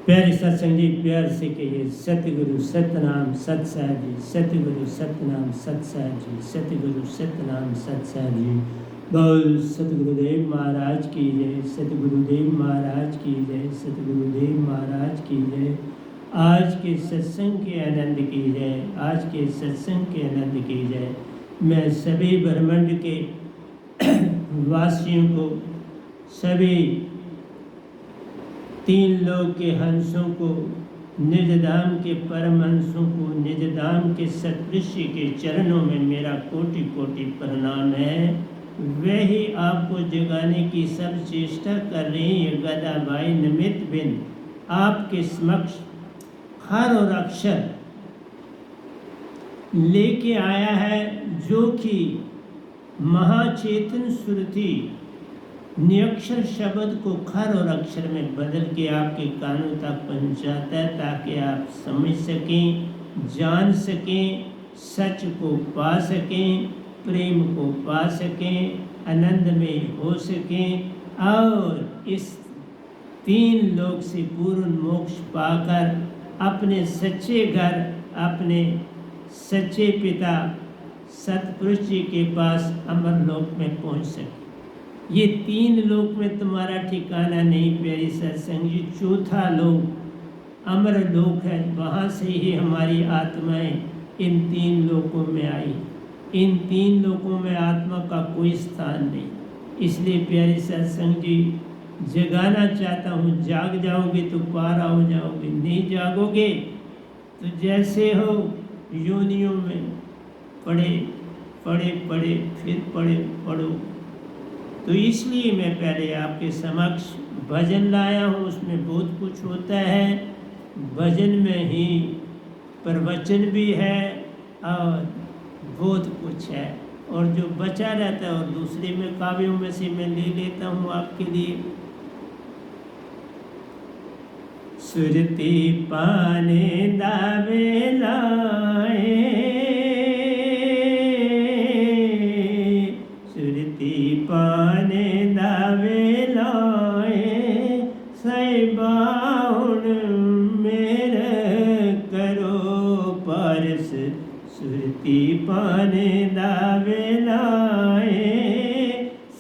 प्यारे सत्संग जी, प्यार से कहिए सतगुरु सतनाम सत साहिब जी, सतगुरु सतनाम सत साहिब जी, सतगुरु सतनाम सत साहिब जी। बोल सतगुरुदेव महाराज की जय, सतगुरुदेव महाराज की जय, सतगुरुदेव महाराज की जय। आज के सत्संग के आनंद की जय, आज के सत्संग के आनंद की जय। मैं सभी ब्रह्मांड के वासियों को, सभी तीन लोक के हंसों को, निज धाम के परम हंसों को, निज धाम के सत्पुरुषों के चरणों में मेरा कोटि कोटि प्रणाम है। वही आपको जगाने की सब चेष्टा कर रही है। गदा भाई निमित बिन आपके समक्ष हर और अक्षर लेके आया है, जो कि महाचेतन सुरति निरक्षर शब्द को खर और अक्षर में बदल के आपके कानों तक पहुंचाता है, ताकि आप समझ सकें, जान सकें, सच को पा सकें, प्रेम को पा सकें, आनंद में हो सकें और इस तीन लोक से पूर्ण मोक्ष पाकर अपने सच्चे घर, अपने सच्चे पिता सतपुरुष जी के पास अमर लोक में पहुंच सके। ये तीन लोक में तुम्हारा ठिकाना नहीं प्यारी सत्संग जी, चौथा लोक अमर लोक है। वहाँ से ही हमारी आत्माएं इन तीन लोकों में आई। इन तीन लोकों में आत्मा का कोई स्थान नहीं। इसलिए प्यारी सत्संग जी, जगाना चाहता हूँ। जाग जाओगे तो पारा हो जाओगे, नहीं जागोगे तो जैसे हो योनियों में पड़े पड़े पड़े फिर पड़े पड़ो। तो इसलिए मैं पहले आपके समक्ष भजन लाया हूँ। उसमें बहुत कुछ होता है, भजन में ही प्रवचन भी है और बहुत कुछ है, और जो बचा रहता है और दूसरे में काव्यों में से मैं ले लेता हूँ आपके लिए। सुरती पाने दावे लाए, सुरती पाने दावे लाए, सैबाउन मेरे करो पारस। सुरती पाने दावे लाए,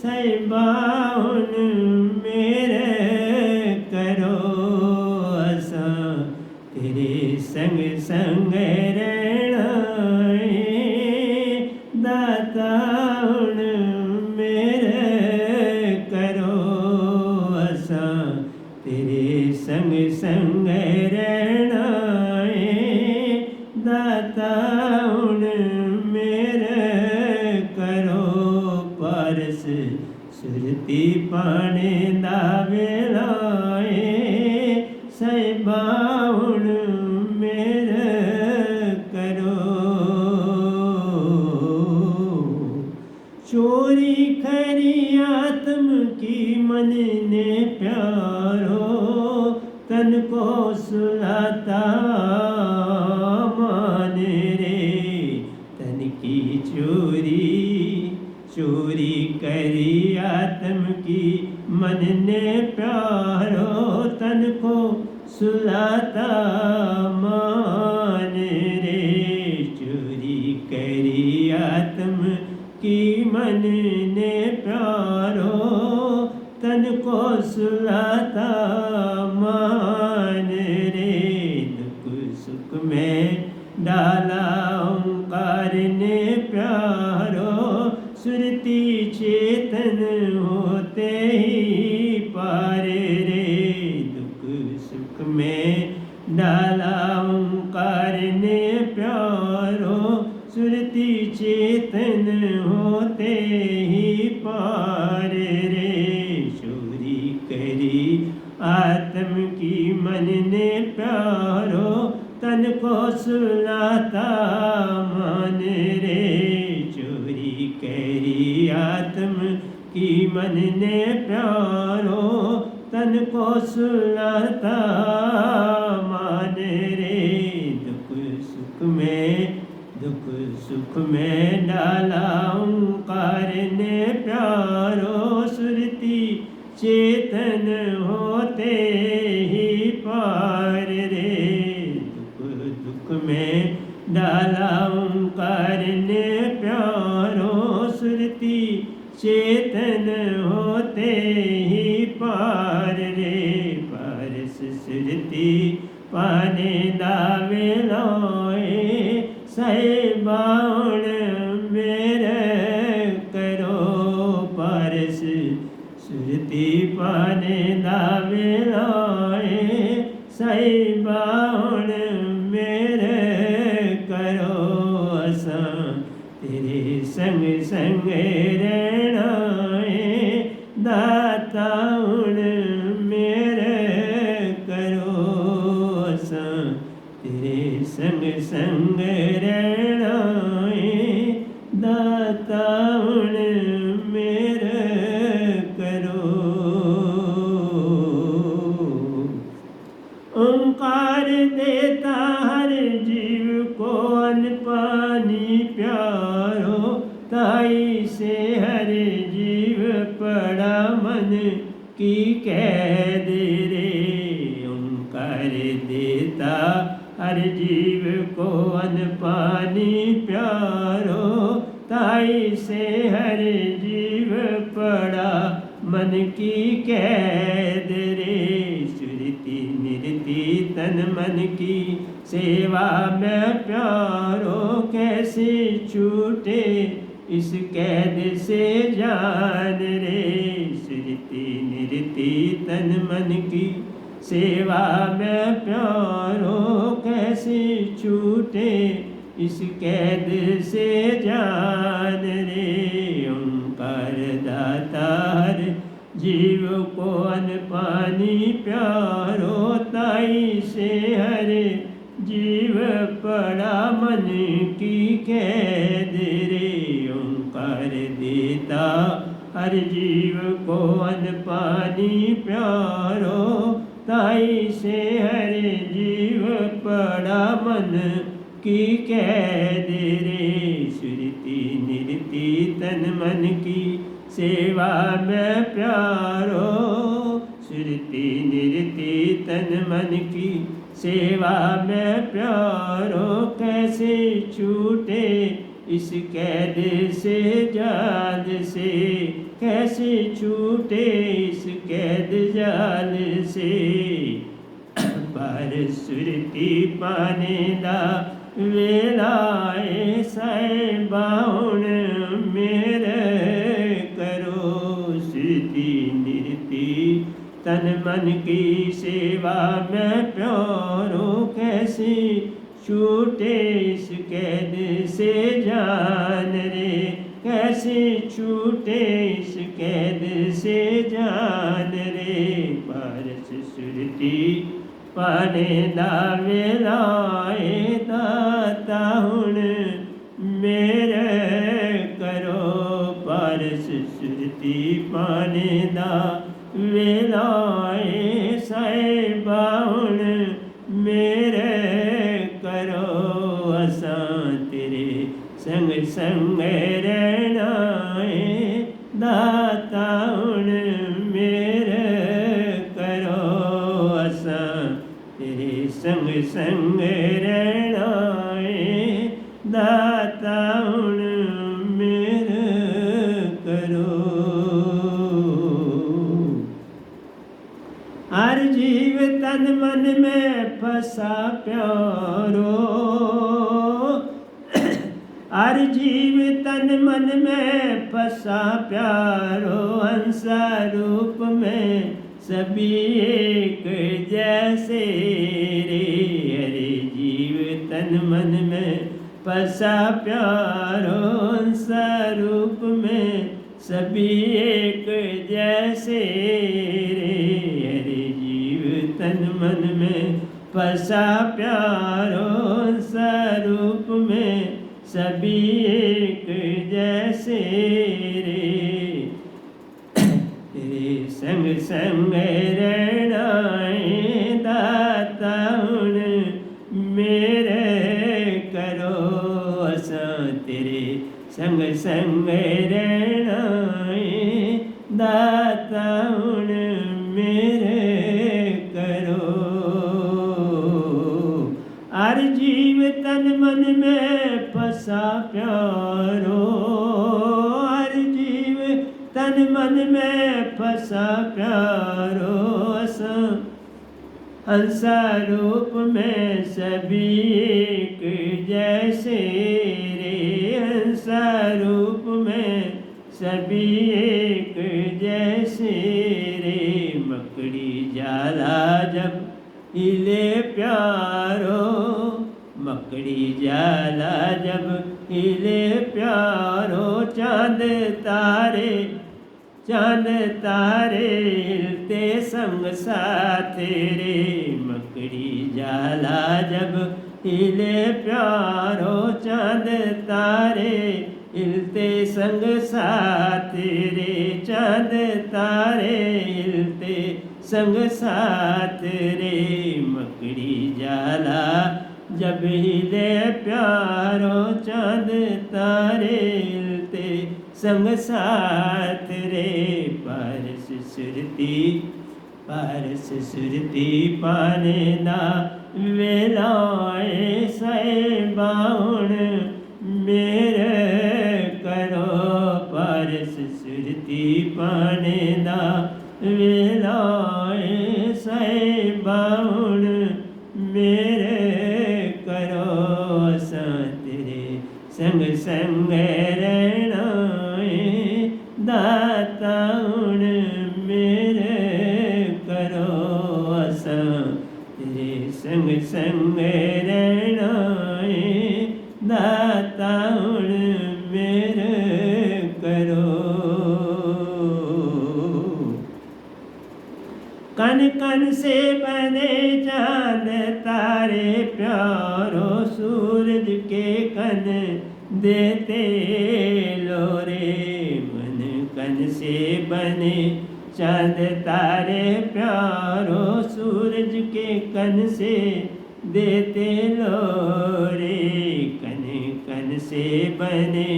सैबाउन मेरे करो असा, तेरे संग संग रहना दाता मेरे करो असा, तेरे संग संग रहना दाता मेरे करो पारस। सुरती पाने दावे लाए, सैबाउन मेरे करो। चोरी खरी आत्म की मन ने प्यारो, तन को सुलाता मान रे। तन की चोरी चोरी करी आत्म की मन ने प्यारो, तन को सुलाता मान रे। चोरी करी आत्म की मन ने प्यारो, तन को सुलाता मान रे। दुख सुख में डाला ओंकार ने प्यारो, सुरती चेतन होते ही पारे रे। दुख सुख में डाला ओंकार ने प्यारो, सुरती चेतन होते ही पारे रे। चोरी करी आत्म की मन ने प्यारो, तन को सुलाता मान रे। चोरी करी आत्म की मन ने प्यारो, तन को सुलाता मान रे। दुख सुख में डाला ओंकार ने प्यारो, सुरती चेतन होते ही पार वाला ओंकार ने प्यारो सुरती चेतन होते ही पार रे पारस सुरती पाने दावे लोए साहिबाउण मेरे करो पारस सुरती पाने दावे लोए साहिबाउण मेरे करो असां तेरे संग संग रहना दाता हुण मेरे करो असां तेरे संग संग रहना दाता हुण मेरे करो। ओंकार देता हर जीव को अन्न पानी प्यारो ताई से हर जीव पड़ा मन की कैद रे ओंकार देता हर जीव को अन्न पानी प्यारो ताई से हर जीव पड़ा मन की कैद रे सुरति निरति तन मन की सेवा में प्यारो कैसे छूटे इस कैद से जान रे सुरति निरति तन मन की सेवा में प्यारो कैसे छूटे इस कैद से जान रे ओंकार दाता हर जीव को अन्न पानी प्यारो ताई से हर जीव पड़ा मन की कैद रे ओंकार देता हर जीव को अन्न पानी प्यारो ताई से हर जीव पड़ा मन की कैद रे सुरति निरति तन मन की सेवा में प्यारो सुरति निरति तन मन की सेवा में प्यारो कैसे छूटे इस कैद से जाल से कैसे छूटे इस कैद जाल से पर सुरति पाने दा वेलाए साहिबाउण मेरे करो सुरति निरति तन मन की सेवा में प्यारो कैसे छूटे इस कैद से जान रे कैसे छूटे इस कैद से जान रे पारस सुरति पाने दावे लाए दाता हुण मेरे करो पारस सुरति पाने दावे लाए साहिबाउण मेरे करो असां तेरे संग संग रहना दाता हुण मेरे करो असां तेरे संग संग रहना दाता हुण मेरे करो। हर जीव तन मन में फंसा प्यारो हर जीव तन मन में फंसा प्यारो हंसा रूप में सभी एक जैसे रे हरे जीव तन मन में फंसा प्यारो हंसा रूप में सभी एक जैसे रे हरे जीव तन मन में फंसा प्यारो हंसा रूप में सभी एक जैसे रे तेरे संग संग रहना दाता हुण मेरे करो असां तेरे संग संग रहना दाता हुण मेरे करो। हर जीव तन मन में फसा प्यारो, हर जीव तन मन में फसा प्यारो, हंसा रूप में सभी एक जैसे रे, हंसा रूप में सभी एक जैसे रे, मकड़ी जाला जब हिले प्यारो, मकड़ी जाला जब हिले प्यारो, चांद तारे हिलते संग साथ रे, मकड़ी जाला जब हिले प्यारो, चांद तारे हिलते संग साथ रे, चांद तारे हिलते संग साथ रे, मकड़ी जाला जब हिले प्यारो, चांद तारे हिलते संग साथ रे, पारस सुरती पाने दा वेलाए, साहिबाउण मेरे करो, पारस सुरती पाने दा वेलाए, साहिबाउण मेरे करो, असां तेरे संग संग रहना दाता हुण मेरे करो, असां तेरे संग संग रहना दाता हुण मेरे करो, कन कन से बने चांद तारे प्यारो, सूरज के कन देते लोरे, मन कन से बने चांद तारे प्यारो, सूरज के कन से देते लोरे, कन कन से बने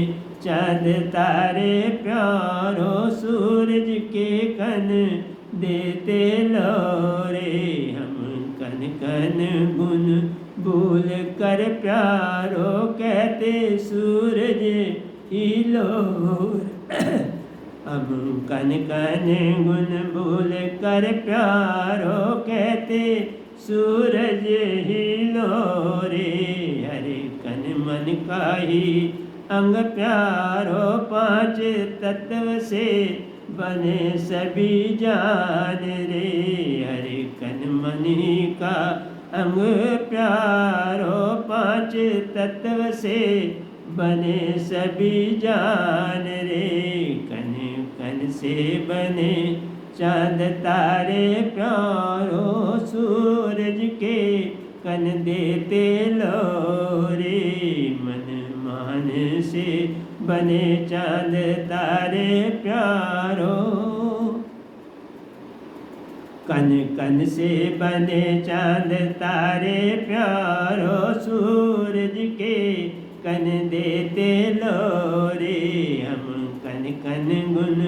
चांद तारे प्यारो, सूरज के कन देते लोरे, हम कन कन गुन भूल कर प्यारो, कहते सूरज ही लोर, हम कन कन गुन भूल कर प्यारो, कहते सूरज ही लोरे, हरे कन मन का ही अंग प्यारो, पांच तत्व से बने सभी जान रे, हरे कन मन का अंग प्यारो, पांच तत्व से बने सभी जान रे, कन कन से बने चांद तारे प्यारो, सूरज के कन देते लोरे, मन मान से बने चांद तारे प्यारो, कन कन से बने चांद तारे प्यारो, सूरज के कन देते लोरे, हम कन कन गुन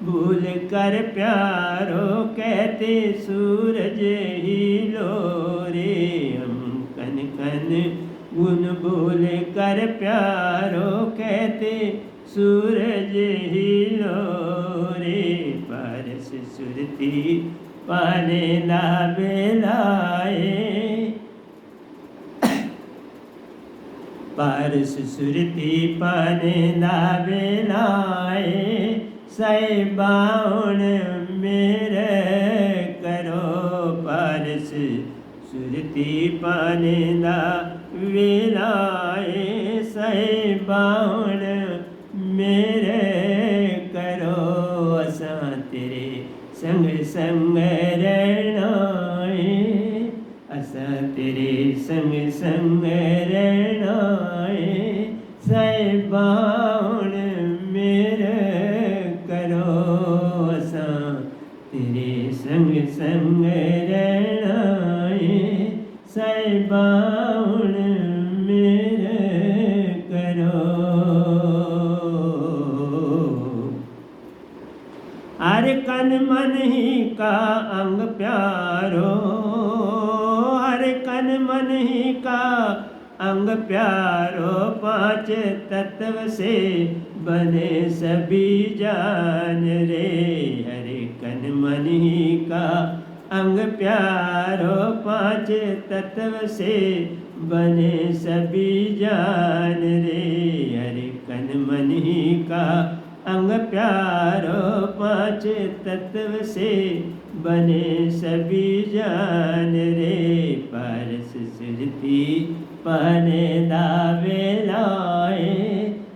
भूल कर प्यारो, कहते सूरज ही लोरे, हम कन कन गुन भूल कर प्यारो, कहते सूरज ही लोरे, पारस सुरती पाने दा बेलाए, पारस सुरती पाने दा बेलाए, साहिबाउण मेरे करो, पारस सुरती पाने दा वेलाए, साहिबाउण मेरे करो, असां तेरे संग संग रहना असां तेरे संग संग रहना साहिबाउण मेरे करो, असां तेरे संग संग रहना साहिबाउण मेरे करो। हर कन मन ही का अंग प्यारो, हर कन मन ही का अंग प्यारो पांच तत्व से बने सभी जान रे। हरे कन मन ही का अंग प्यारो पांच तत्व से बने सभी जान रे। हरे कन मन ही का अंग प्यारो पांच तत्व से बने सभी जान रे। पारस सुरती पाने दावे लाए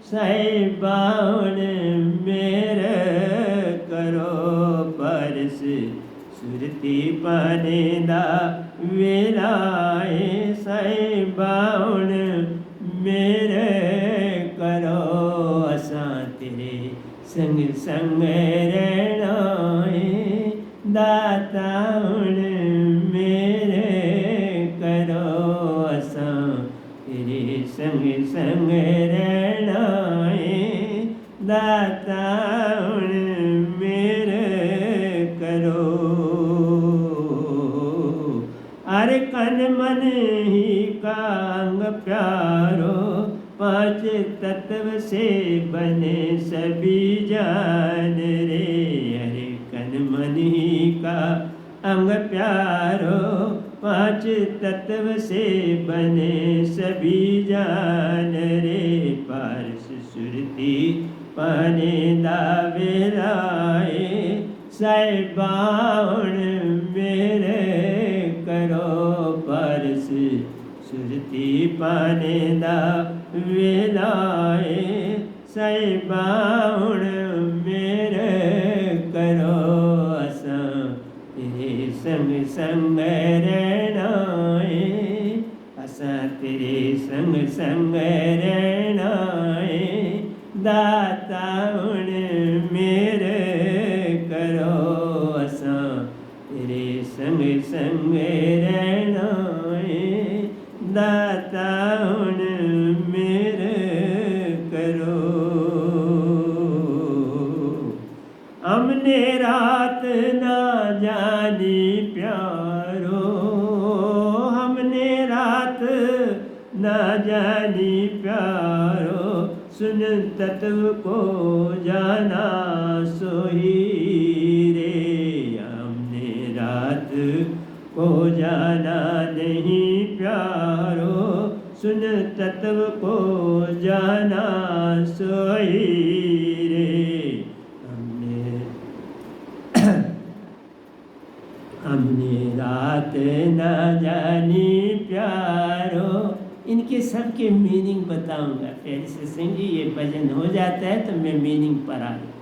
साहिबान मेरे करो। पारस सुरती पाने दावे लाए साहिबान मेरे करो। असां तेरे संग संग रहना है दाता हुण मेरे करो। असां तेरे संग संग रहना है दाता हुण मेरे करो। अरे कन मन ही का अंग प्यारो पांच तत्व से बने सभी जान रे। हरे कन मन ही का अंग प्यारो पांच तत्व से बने सभी जान रे। पारस सुरती पाने दावे लाए साहिबान मेरे करो। पारस सुरती पाने दावे लाए साहिबान मेरे करो। असां तेरे संग संग रहना है असां तेरे संग संग रहना है दाता हुण मेरे करो। असां तेरे संग संग रहना है दाता हुण मेरे करो। हमने रात ना जानी प्यारो हमने रात ना जानी प्यारो। सुन तत्व को जाना सोही रे। हमने रात को जाना नहीं प्यारो। सुन तत्व को जाना सोही रे। हमने रात न जानी प्यारो। इनके सब के मीनिंग बताऊंगा। फिर से सिंह जी ये भजन हो जाता है तो मैं मीनिंग पर आ गया।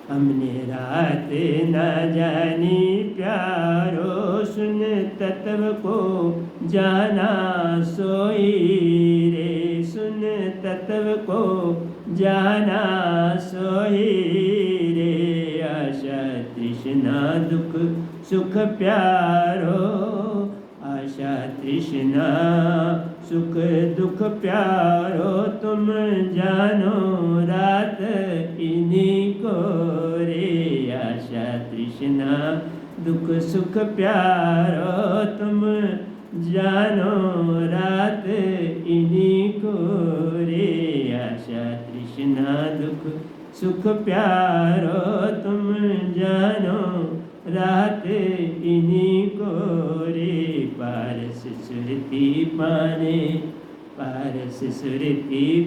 हमने रात न जानी प्यारो सुन तत्व को जाना सोई रे। सुन तत्व को जाना सोई रे। आशा तृष्णा दुख सुख प्यारो। आशा तृष्णा सुख दुख प्यारो। तुम जानो रात इन्हीं को रे। आशा तृष्णा दुख सुख प्यारो। तुम जानो रात इन्हीं को रे। आशा तृष्णा दुख सुख प्यारो। तुम जानो रात इन्हीं को रे। पारस सुरती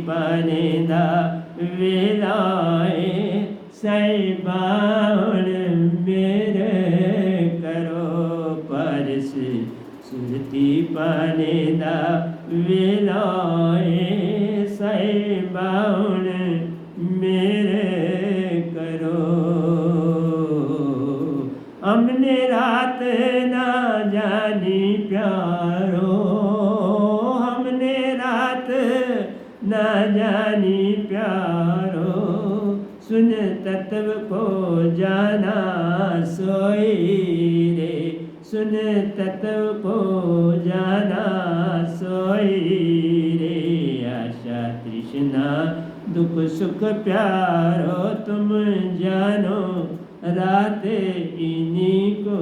पाने दा वेलाए साहिबान मेरे करो। पारस सुरती पाने दा वेलाए साहिबान मेरे करो। हमने रात ना जानी प्यारो। हमने रात ना जानी प्यारो। सुन तत्व को जाना सोई रे। सुन तत्व को जाना सोई रे। आशा तृष्णा दुख सुख प्यारो। तुम जानो रात इन्हीं को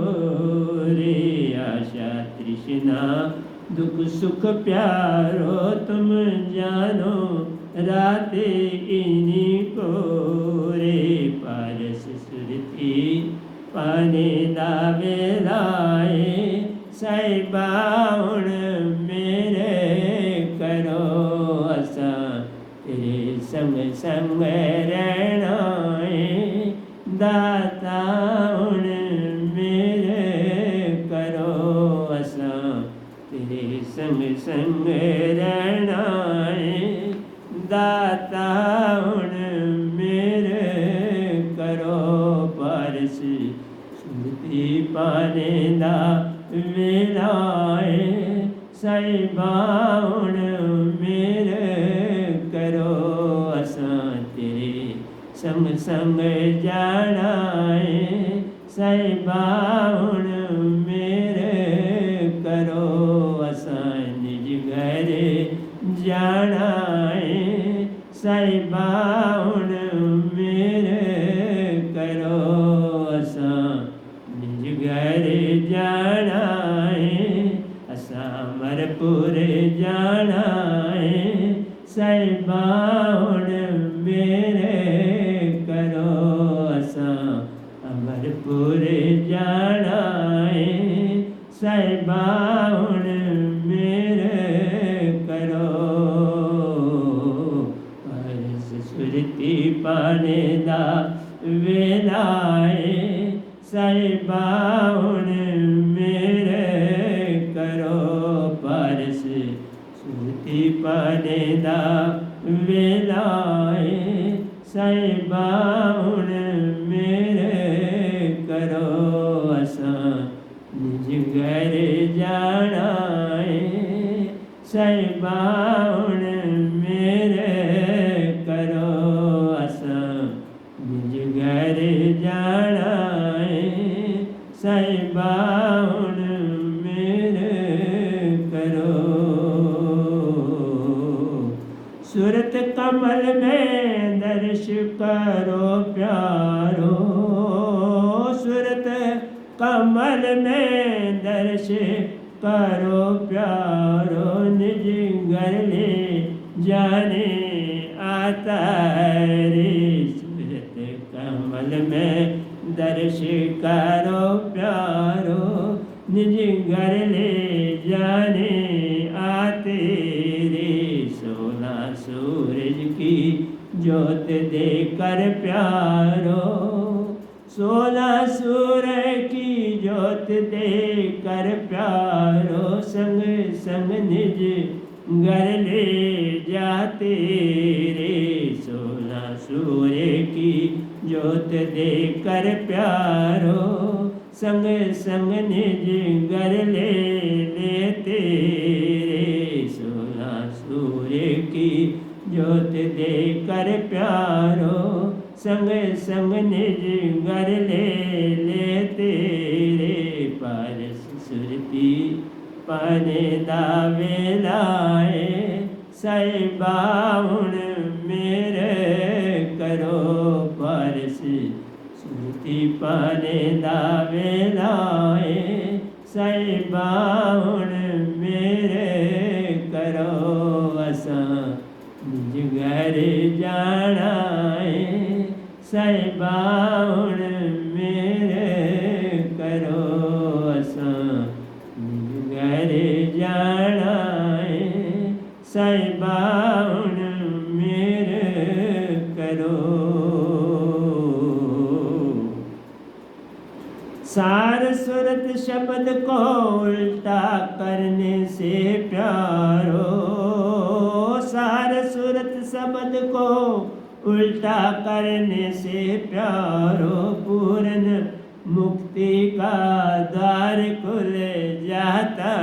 रे। आशा तृष्णा कृष्णा दुख सुख प्यारो तुम जानो राते इन्हीं को रे पारस सुरती पाने दावे लाए साहिबाउण मेरे करो असा तेरे संग संग रहना दाता हुण मेरे करो असा तेरे संग संग रहना दाता हुण मेरे करो पारस सुरती पाने दा वेलाए साहिबा हुण मेरे करो असा तेरे संग संग जाना साहिबा हुण मेरे करो असा निज घर जाना साहिबा हुण मेरे करो असा निज घर जाना असा अमरपुर जाना साहिबा हुण मेरे करो असा अमरपुर जाना साहिबा हुण मेरे करो पारस सुरती पाने दा वेलाए साहिबा हुण मेरे करो पारस सुरती पाने दा वेलाए साहिबा हुण मेरे करो असा निज घर जाना साहिबा हुण मेरे करो असा निज घर जाना साहिबा हुण मेरे करो सूरत कमल में दर्श करो प्यारो सूरत कमल में दर्श करो प्यारो निज घर ले जाने आता रे सूरत कमल में दर्श करो प्यारो निज घर ले जाने आते रे सोना सूरज की ज्योत देकर प्यारो सोना सूरज की ज्योत देकर प्यारो संग संग निज घर ले जाते रे सोना सूर्य की ज्योत देकर प्यारो संग संग निज घर ले लेते रे सोना सूर्य की ज्योत देकर प्यारो संग संग निज घर ले लेते रे पारस सुरती पाने दावे लाए साहिबा हुण मेरे करो पारस सुरती पाने दावे लाए साहिबा हुण मेरे करो असा निज घर जाना साहिबा हुण मेरे करो असा निज घर जाना साहिबा हुण मेरे करो सार सूरत शब्द को उल्टा करने से प्यारो सार सूरत शब्द को उल्टा करने से प्यारो पूर्ण मुक्ति का द्वार खुल जाता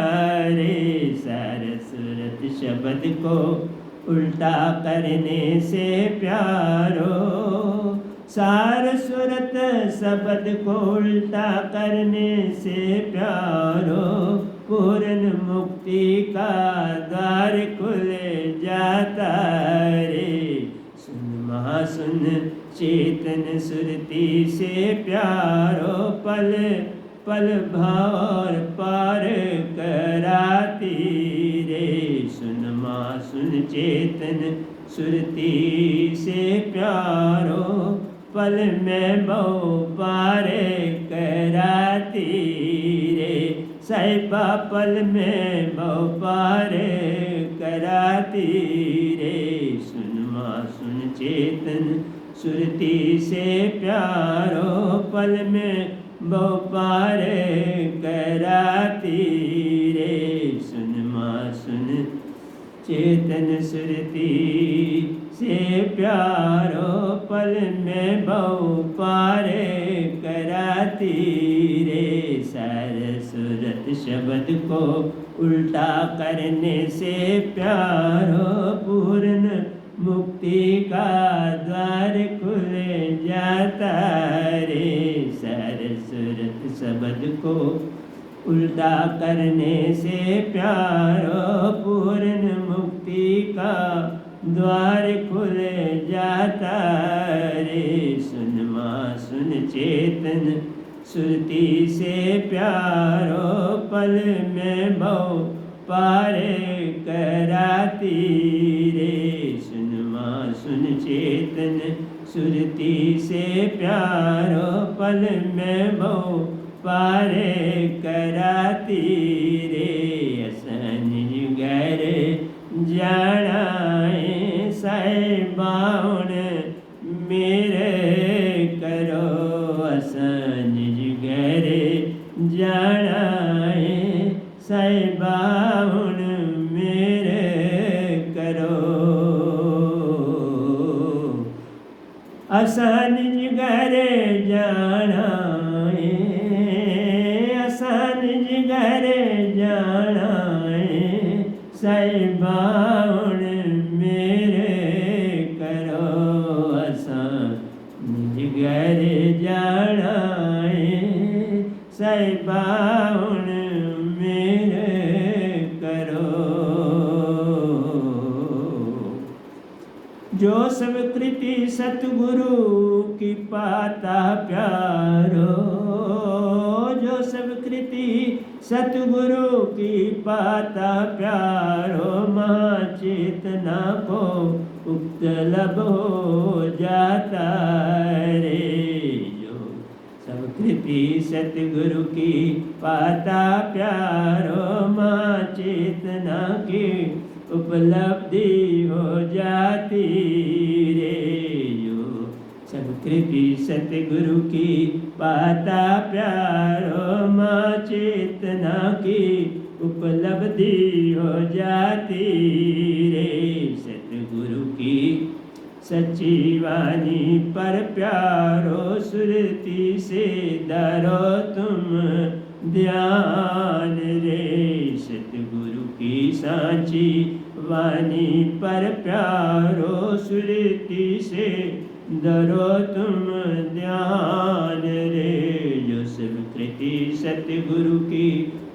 रे सार सूरत शब्द को उल्टा करने से प्यारो सार सूरत शब्द को उल्टा करने से प्यारो पूर्ण मुक्ति का द्वार खुल जाता रे सुन चेतन सुरती से प्यारो पल पल भार पार कराती रे। सुन माँ सुन चेतन सुरती से प्यारो, पल में बहु पार कराती रे। साहिबा पल में बहु पार कराती रे। सुन माँ सुन चेतन सुरती से प्यारो, पल में बहु पार कराती रे। सुन माँ सुन चेतन सुरती से प्यारो, पल में बहु पार कराती रे। सार सूरत शब्द को उल्टा करने से प्यारो, पूर्ण मुक्ति का द्वार खुल जाता रे। सार सूरत शब्द को उल्टा करने से प्यारो, पूर्ण मुक्ति का द्वार खुल जाता रे। सुन माँ सुन चेतन सुरती से प्यारो, पल में बहु पार कराती रे। सुन माँ सुन चेतन सुरती से प्यारो, पल में बहु पार कराती रे। असन जुगर जानाए साहिबाउन मेरे करो। असन जुगर जानाए साहिबाउन मेरे करो। असन जुगर जानाए, असन जुगर जानाए साहिबाउन मेरे करो। असन जुगर जानाए साहिबाउन मेरे करो। जो सब कृति सतगुरु की पाता प्यारो, जो सब कृति सतगुरु की पाता प्यारो। माँ चेतना को उक्त लब हो जाता रे। जो सब कृति सतगुरु की पाता प्यारो, माँ चेतना की उपलब्धि हो जाती रे। जो सब कृति सतगुरु की पाता प्यारो, माँ चेतना की उपलब्धि हो जाती रे। सतगुरु की सच्ची वाणी पर प्यारो, सुरती से धरो तुम ध्यान रे। सतगुरु की सांची वाणी पर प्यारो, सुरती से धरो तुम ध्यान रे। जो सब कृति सतगुरु की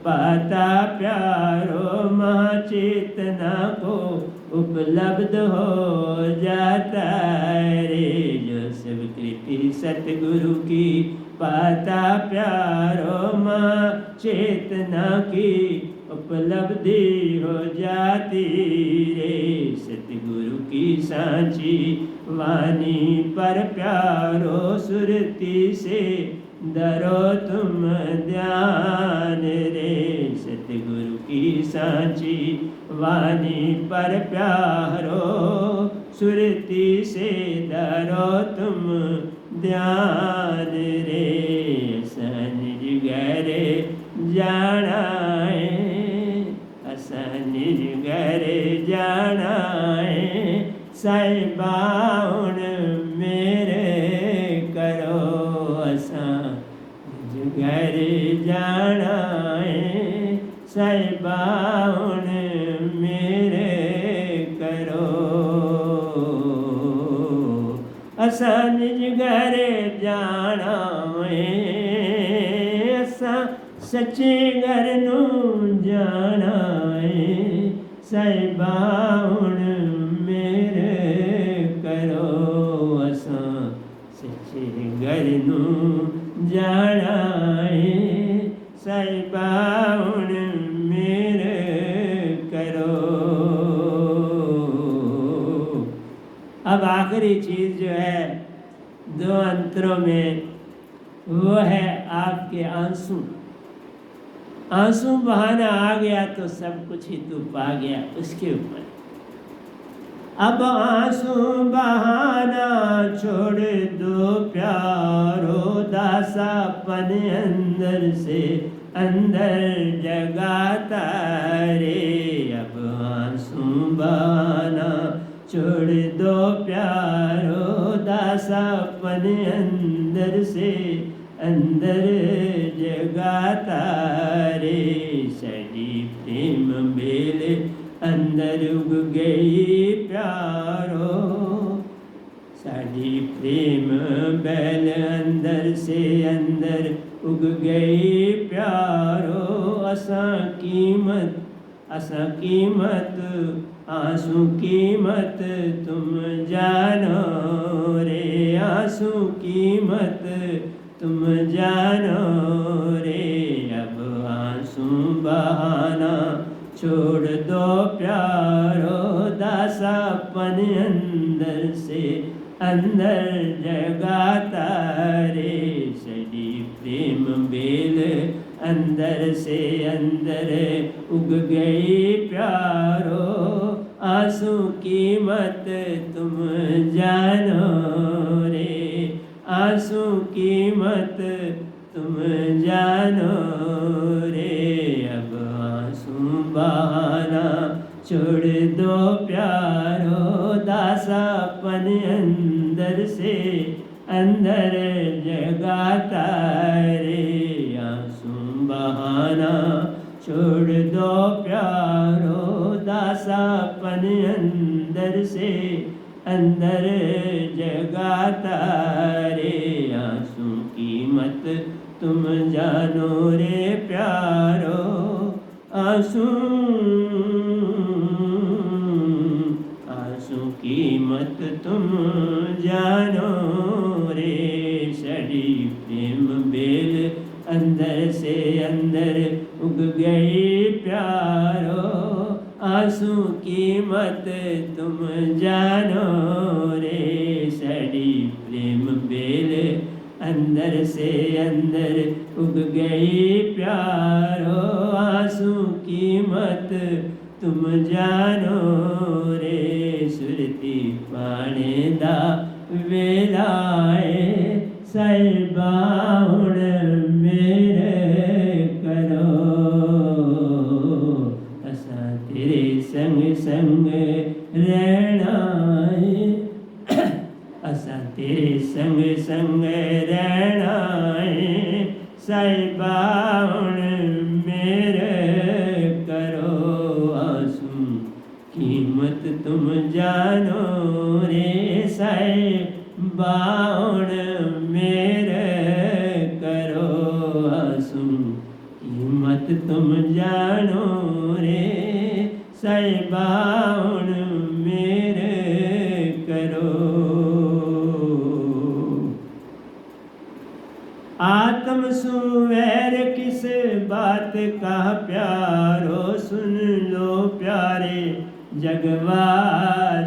पाता प्यारो, माँ चेतना को उपलब्ध हो जाता रे। जो सब कृति सतगुरु की पाता प्यारो, माँ चेतना की उपलब्धि हो जाती रे। सतगुरु की सांची वाणी पर प्यारो, सुरती से धरो तुम ध्यान रे। सतगुरु की सांची वाणी पर प्यारो, सुरती से धरो तुम ध्यान रे। असन जुगर जानाए, असन जुगर जानाए साहिबाउन मेरे करो। असन जुगर जानाए साहिबाउन मेरे करो। असन जुगर जानाए, असा सच्चे घर नू जानाए साहिबाउन मेरे करो। असा सच्चे घर नू जानाए साहिबा हुण मेरे करो। अब आखिरी चीज जो है दो अंतरों में, वो है आपके आंसू। आंसू बहाना आ गया तो सब कुछ ही तू पा गया उसके ऊपर। अब आंसू बहाना छोड़ दो प्यारो, दासापन अंदर से अंदर जगाता रे। अब आंसू बहाना छोड़ दो प्यारो, दासापन अंदर से अंदर जगाता रे। सड़ी प्रेम बेल अंदर उग गई प्यारो, साड़ी प्रेम बैल अंदर से अंदर उग गई प्यारो। असां कीमत आंसू कीमत तुम जानो रे। आंसू कीमत तुम जानो रे। अब आंसू बहाना छोड़ दो प्यारो, दासापन अंदर से अंदर जगाता रे। सड़ी प्रेम बेल अंदर से अंदर उग गई प्यारो। आंसू कीमत तुम जानो रे। आंसू कीमत तुम जानो रे। अब आंसू बहाना छोड़ दो प्यारो, दासापन अंदर से अंदर जगाता रे। आंसू बहाना छोड़ दो प्यारो, दासापन अंदर से अंदर जगाता रे। आंसू कीमत तुम जानो रे प्यारो। आंसू कीमत तुम जानो रे। सड़ी प्रेम बेल अंदर से अंदर उग गई प्यारो। आंसू कीमत तुम जानो रे। सड़ी प्रेम बेल अंदर से अंदर उग गई प्यारो। आंसू कीमत तुम जानो रे। सुरती पाने दा वेलाए, साहिबा हुण मेरे करो। असां तेरे संग संग रहना है, असां तेरे संग संग रहना है। साहिबा हुण मेरे करो। आंसू कीमत तुम जानो रे। साहिबा हुण मेरे करो। आंसू कीमत तुम जानो रे। साहिबा हुण मेरे करो। आत्म सुवैर किस बात का प्यारो, सुन लो प्यारे जगवासियों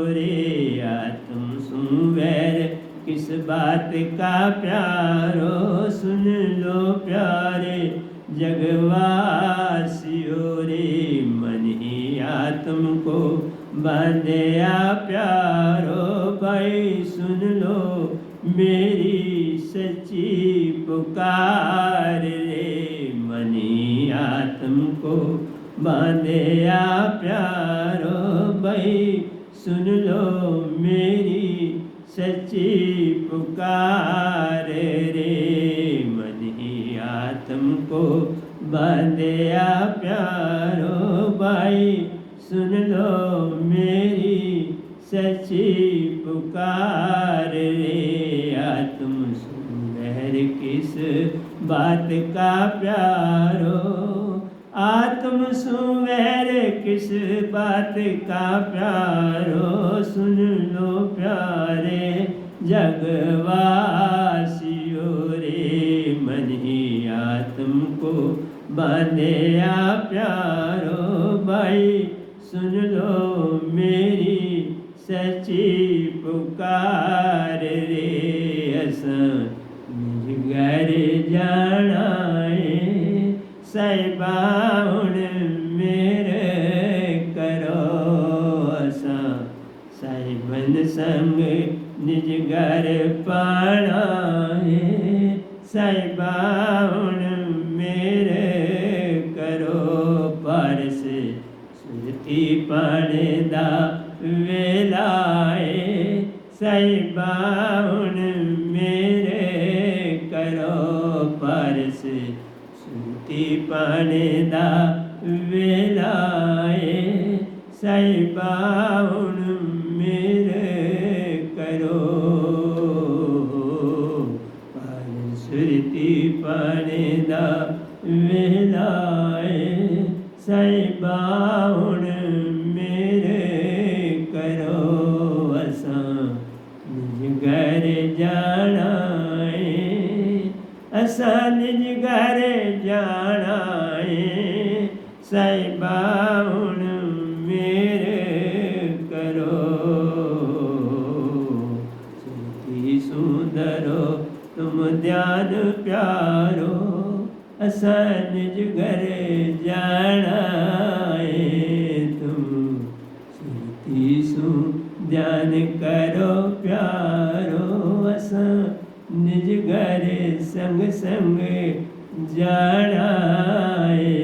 रे। आत्म सुवैर किस बात का प्यारो, सुन लो प्यारे जगवासियों रे। मन ही आत्म को बांधया प्यारो, भाई सुन लो मेरी सच्ची पुकार रे। मन ही आत्म को बांधया प्यारो, भाई सुन लो मेरी सच्ची पुकार रे। मन ही आत्म को बांधया प्यारो, भाई सुन लो मेरी सच्ची पुकार रे। आत्म सुंदर किस बात का प्यारो, आत्म सुवैर किस बात का प्यारो। सुन लो प्यारे जगवासियों रे। मन ही आत्म को बांधे आ प्यारो। भाई सुन लो मेरी सच्ची पुकार रे, असां निज घर जाना है साहिबा हुण मेरे करो। असां साहिबन संग निज घर पाना है साहिबा हुण मेरे करो। पारस सुरती पाने दा वेला है साहिबा हुण मेरे करो। पारस सुरती पाने दा वेला है साहिबा हुण मेरे करो। पारस सुरती पाने दा वेला है साहिबा हुण मेरे करो। असां निज घर जाना है, असां निज घर जाना है साहिबा हुण मेरे करो। सुरती सुंदरो तुम ध्यान प्यारो, असां निज घर जाना है तुम सुरती सु ध्यान करो प्यारो। असां निज घर संग संग जाना है।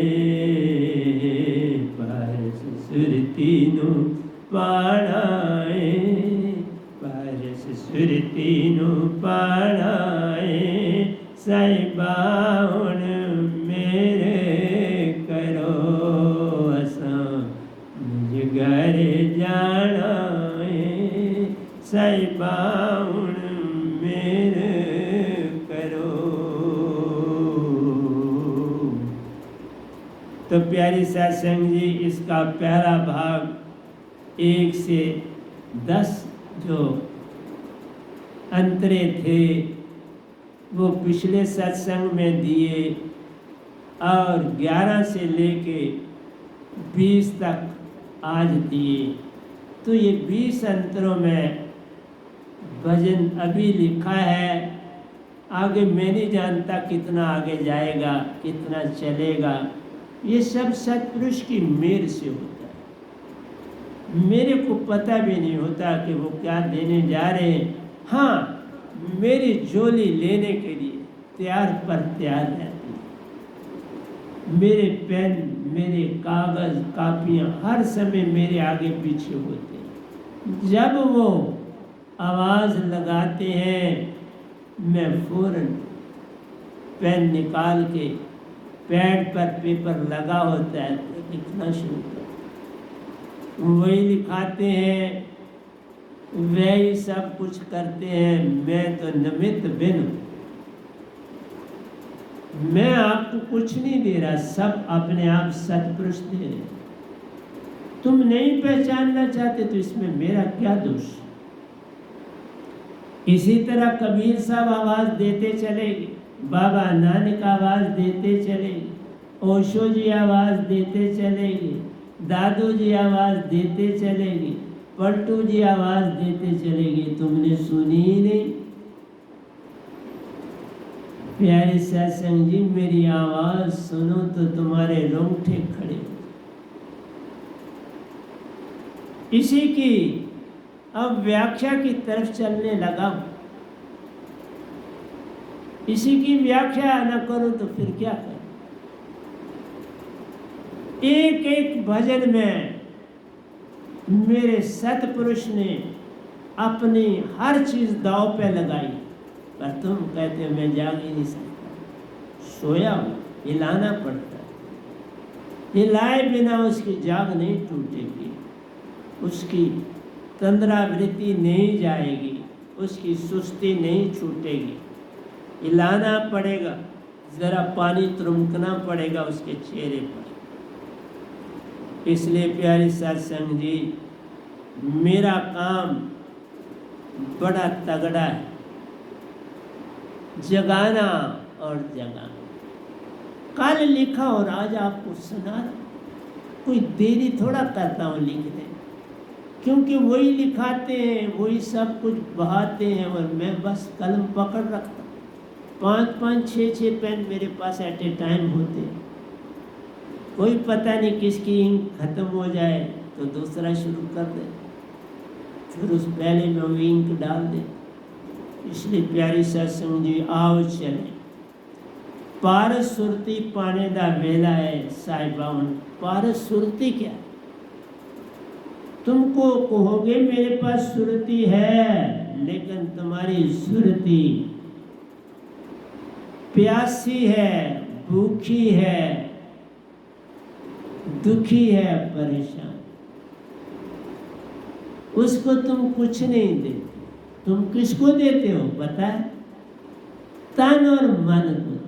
पारस सुरती नु पाना है, पारस सुरती नु पाना है साहिबा हुण मेरे करो। असां निज घर जाना है साहिबा हुण मेरे करो। तो प्यारी सत्संग जी, इसका पहला भाग 1 से 10 जो अंतरे थे वो पिछले सत्संग में दिए और 11 से लेके 20 तक आज दिए। तो ये 20 अंतरों में भजन अभी लिखा है, आगे मैं नहीं जानता कितना आगे जाएगा, कितना चलेगा। ये सब सत्पुरुष की मेर से होता है। मेरे को पता भी नहीं होता कि वो क्या देने जा रहे हैं। हाँ, मेरी झोली लेने के लिए तैयार पर तैयार रहती है। मेरे पेन, मेरे कागज, कापियाँ हर समय मेरे आगे पीछे होते हैं। जब वो आवाज़ लगाते हैं मैं फौरन पेन निकाल के पैड पर पेपर लगा होता है तो लिखना शुरू कर, वही लिखाते हैं, वही सब कुछ करते हैं। मैं तो निमित्त बिन, मैं आपको कुछ नहीं दे रहा, सब अपने आप सत्पुरुष दे रहे। तुम नहीं पहचानना चाहते तो इसमें मेरा क्या दोष। इसी तरह कबीर साहब आवाज देते चलेंगे, बाबा नानक आवाज देते चलेंगे, ओशो जी आवाज देते चलेंगे, दादू जी आवाज देते चलेंगे, पलटू जी आवाज देते चलेंगे। तुमने सुनी ही नहीं। प्यारे सत्संग जी, मेरी आवाज सुनो तो तुम्हारे रोंगटे खड़े हो। इसी की अब व्याख्या की तरफ चलने लगा। इसी की व्याख्या न करूं तो फिर क्या करूं। एक एक भजन में मेरे सतपुरुष ने अपनी हर चीज दांव पे लगाई, पर तुम कहते हो मैं जाग ही नहीं सकता, सोया हूं, हिलाना पड़ता है। हिलाए बिना उसकी जाग नहीं टूटेगी, उसकी तंद्रावृत्ति नहीं जाएगी, उसकी सुस्ती नहीं छूटेगी। हिलाना पड़ेगा, जरा पानी तुरंकना पड़ेगा उसके चेहरे पर। इसलिए प्यारी सत्संग जी, मेरा काम बड़ा तगड़ा है, जगाना और जगाना। कल लिखा और आज आपको सुना रहा। कोई देरी थोड़ा करता हूँ लिखने, क्योंकि वही लिखाते हैं, वही सब कुछ बहाते हैं और मैं बस कलम पकड़ रखता हूँ। 5-5, 6-6 पेन मेरे पास एट ए टाइम होते हैं। कोई पता नहीं किसकी इंक खत्म हो जाए तो दूसरा शुरू कर दे, फिर उस पहले में वो इंक डाल दे। इसलिए प्यारी सत्संग जी, आओ चले पारस सुरती पाने दा वेला है साहिबावन। पारस सुरती क्या? तुमको कहोगे मेरे पास सुरती है, लेकिन तुम्हारी सुरती प्यासी है, भूखी है, दुखी है, परेशान। उसको तुम कुछ नहीं देते। तुम किसको देते हो पता है? तन और मन को देते।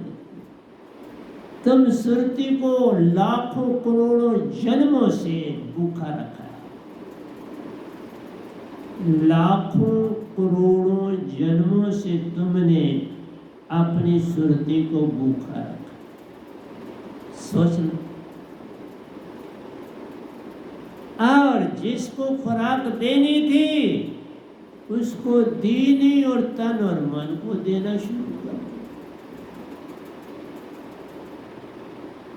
तुम सुरती को लाखों करोड़ों जन्मों से भूखा रखा है। लाखों करोड़ों जन्मों से तुमने अपनी सुरती को भूखा रखा। सोच लो। और जिसको खुराक देनी थी उसको दी नहीं और तन और मन को देना शुरू कर दिया।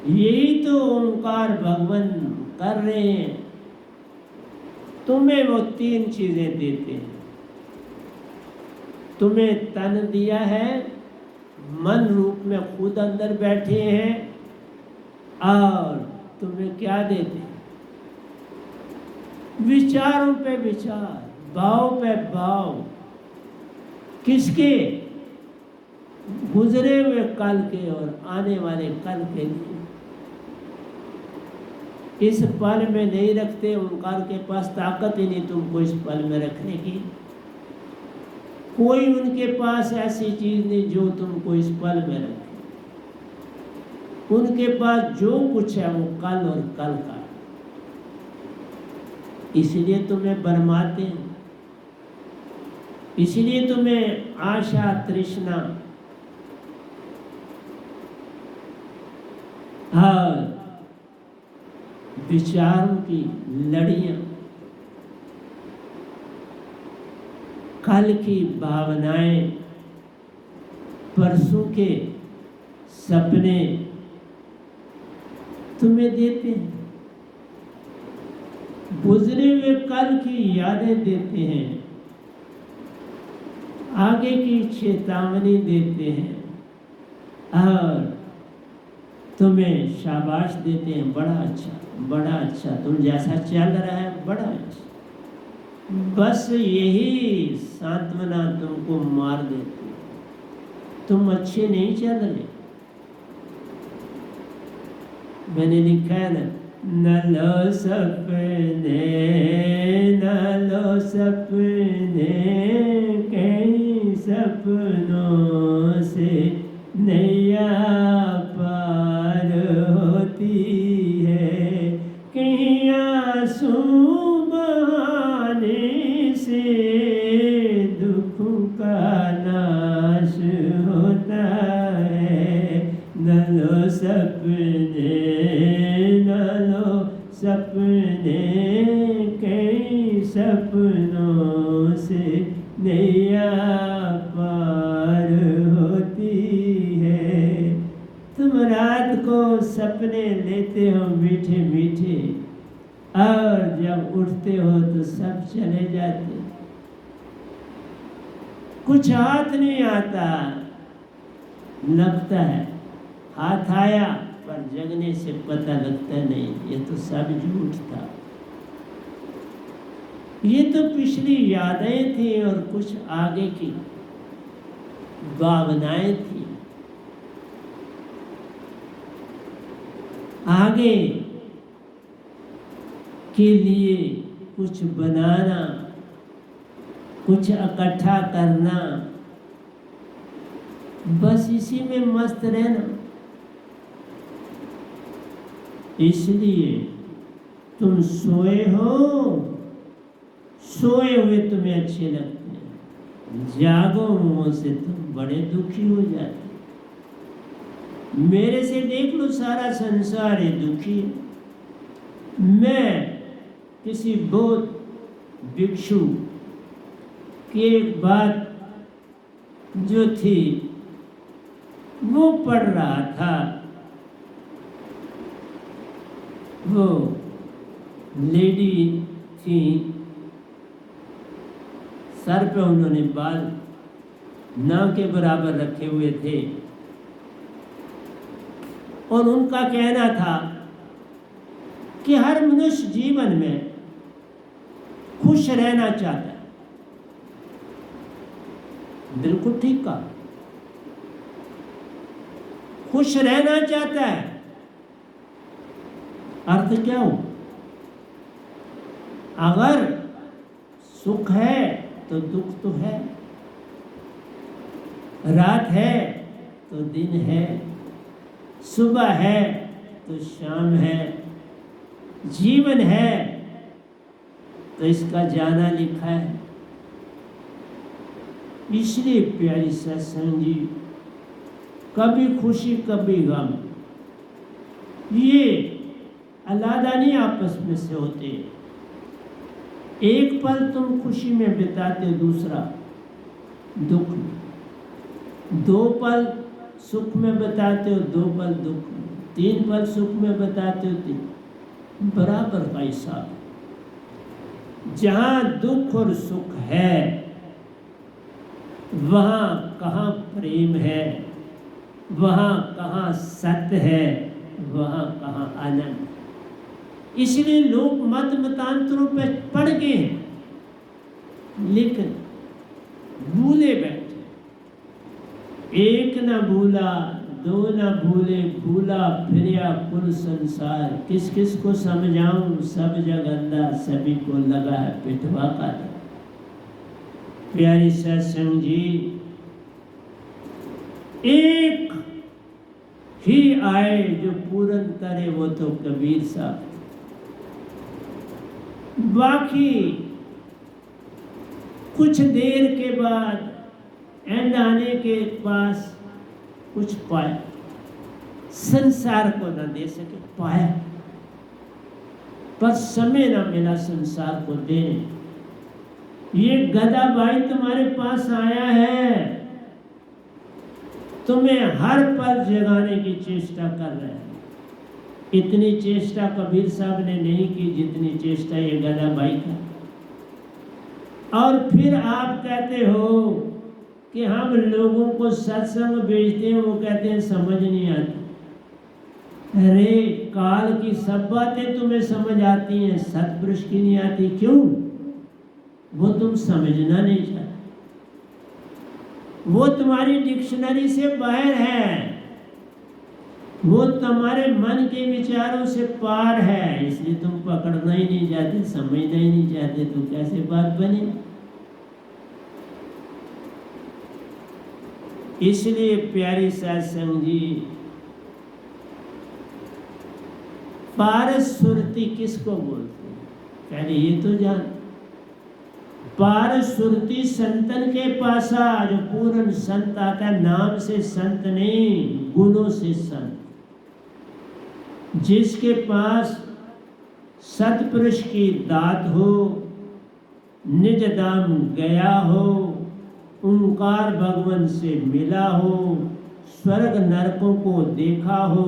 यही तो ओंकार भगवान कर रहे हैं। तुम्हें वो 3 चीजें देते हैं। तुम्हें तन दिया है, मन रूप में खुद अंदर बैठे हैं, और तुम्हें क्या देते हैं? विचारों पे विचार, भाव पे भाव। किसके? गुजरे हुए कल के और आने वाले कल के लिए। इस पल में नहीं रखते। ओंकार के पास ताकत ही नहीं तुमको इस पल में रखने की। कोई उनके पास ऐसी चीज नहीं जो तुमको इस पल में रखे। उनके पास जो कुछ है वो कल और कल का, इसलिए तुम्हें बरमाते हैं। इसलिए तुम्हें आशा तृष्णा और विचारों की लड़ियां, कल की भावनाएं, परसों के सपने तुम्हें देते हैं। गुजरे हुए कल की यादें देते हैं, आगे की चेतावनी देते हैं और तुम्हें शाबाश देते हैं। बड़ा अच्छा, बड़ा अच्छा, तुम जैसा चल रहा है बड़ा अच्छा। बस यही सांत्वना तुमको मार देती है। तुम अच्छे नहीं चल रहे। मैंने लिखा है ना, न लो सपने, न लो सपने, कई सपनों से नैया पार होती है, कहीं आंसू बहाने से दुखों का नाश होता है। न लो सपने, सपने, कई सपनों से नैया पार होती है। तुम रात को सपने लेते हो मीठे मीठे, और जब उठते हो तो सब चले जाते। कुछ हाथ नहीं आता। लगता है हाथ आया, पर जगने से पता लगता नहीं, ये तो सब झूठ था। ये तो पिछली यादें थी और कुछ आगे की भावनाएं थी। आगे के लिए कुछ बनाना, कुछ इकट्ठा करना, बस इसी में मस्त रहना। इसलिए तुम सोए हो, सोए हुए तुम्हें अच्छे लगते हैं, जागो मुंह से तुम बड़े दुखी हो जाते। मेरे से देख लो, सारा संसार है दुखी है। मैं किसी बौद्ध भिक्षु की एक बात जो थी वो पढ़ रहा था। वो लेडी थी, सर पे उन्होंने बाल नाव के बराबर रखे हुए थे और उनका कहना था कि हर मनुष्य जीवन में खुश रहना चाहता है। बिल्कुल ठीक कहा, खुश रहना चाहता है। अर्थ क्या हो? अगर सुख है तो दुख तो है, रात है तो दिन है, सुबह है तो शाम है, जीवन है तो इसका जाना लिखा है। इसलिए प्यारी सत्संग जी, कभी खुशी कभी गम, ये अलादा नहीं आपस में से होते। एक पल तुम खुशी में बिताते हो, दूसरा दुख में। दो पल सुख में बिताते हो, दो पल दुख में। तीन पल सुख में बिताते हो, तीन, बराबर का हिसाब। जहां दुख और सुख है वहां कहाँ प्रेम है, वहां कहाँ सत्य है, वहां कहाँ आनंद। इसलिए लोग मत मतांतरों पे पड़ गए हैं, लेकिन भूले बैठे। एक न भूला, दो न भूले, भूला फिरिया कुल संसार। किस किस को समझाऊं, सब जग अंधा, सभी को लगा है पिटवा का डर। प्यारी सत्संग जी, एक ही आए जो पूरन करे, वो तो कबीर साहब। बाकी कुछ देर के बाद एंड आने के पास कुछ पाया, संसार को न दे सके, पाया, पर समय न मिला संसार को देने। ये गधा भाई तुम्हारे पास आया है, तुम्हें हर पल जगाने की चेष्टा कर रहा है। इतनी चेष्टा कबीर साहब ने नहीं की जितनी चेष्टा ये गधा भाई का। और फिर आप कहते हो कि हम लोगों को सत्संग भेजते हैं, वो कहते हैं समझ नहीं आती। अरे काल की सब बातें तुम्हें समझ आती हैं, सत्पुरुष की नहीं आती। क्यों? वो तुम समझना नहीं चाहते, वो तुम्हारी डिक्शनरी से बाहर है, वो तुम्हारे मन के विचारों से पार है। इसलिए तुम पकड़ना ही नहीं चाहते, समझना ही नहीं चाहते, तो कैसे बात बने? इसलिए प्यारी सत्संग जी, पारस सुरती किसको बोलते हैं? पहले ये तो जान। पारस सुरती संतन के पास आ, जो पूर्ण संत आता है। नाम से संत नहीं, गुणों से संत। जिसके पास सतपुरुष की दात हो, निज धाम गया हो, ओंकार भगवान से मिला हो, स्वर्ग नरकों को देखा हो,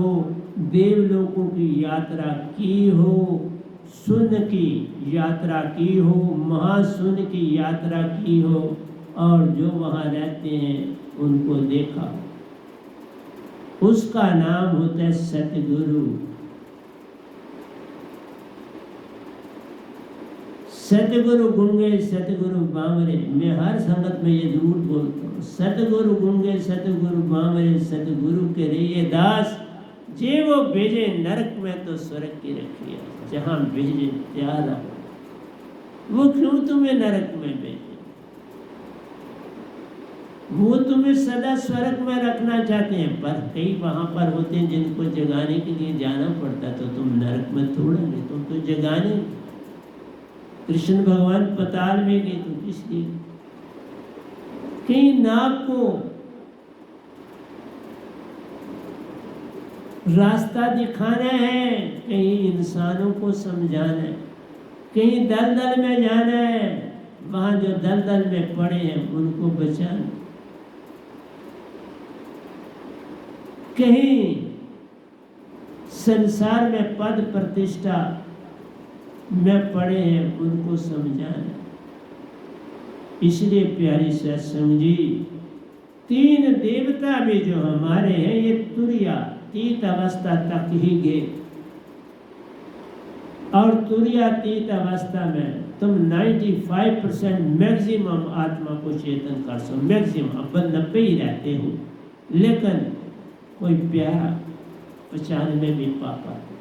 देवलोकों की यात्रा की हो, शून्य की यात्रा की हो, महाशून्य की यात्रा की हो, और जो वहाँ रहते हैं उनको देखा, उसका नाम होता है सतगुरु। सतगुरु गुंगे सतगुरु बामरे। मैं हर संगत में ये जरूर बोलता हूँ, सतगुरु गुंगे सतगुरु बामरे, सतगुरु के रहिए दास। जे वो भेजे नरक में तो स्वर्ग की रखिए, जहाँ भेजे त्याग। वो क्यों तुम्हें नरक में भेजे? वो तुम्हें सदा स्वर्ग में रखना चाहते हैं, पर कई वहां पर होते हैं जिनको जगाने के लिए जाना पड़ता, तो तुम नरक में थोड़ेंगे, तुम तो जगाने। कृष्ण भगवान पताल में गए तो किस लिए? कहीं नाग को रास्ता दिखाना है, कहीं इंसानों को समझाना है, कहीं दलदल में जाना है, वहां जो दलदल में पड़े हैं उनको बचाना, कहीं संसार में पद प्रतिष्ठा में पड़े हैं उनको समझाना। इसलिए प्यारी सत्संग जी, तीन देवता भी जो हमारे हैं ये तुरीयातीत अवस्था तक ही गए, और तुरीयातीत अवस्था में तुम 95% मैक्सिमम आत्मा को चेतन कर सो, मैक्सिमम। अब 90 ही रहते हो, लेकिन कोई प्यारा 95 भी पा पाते।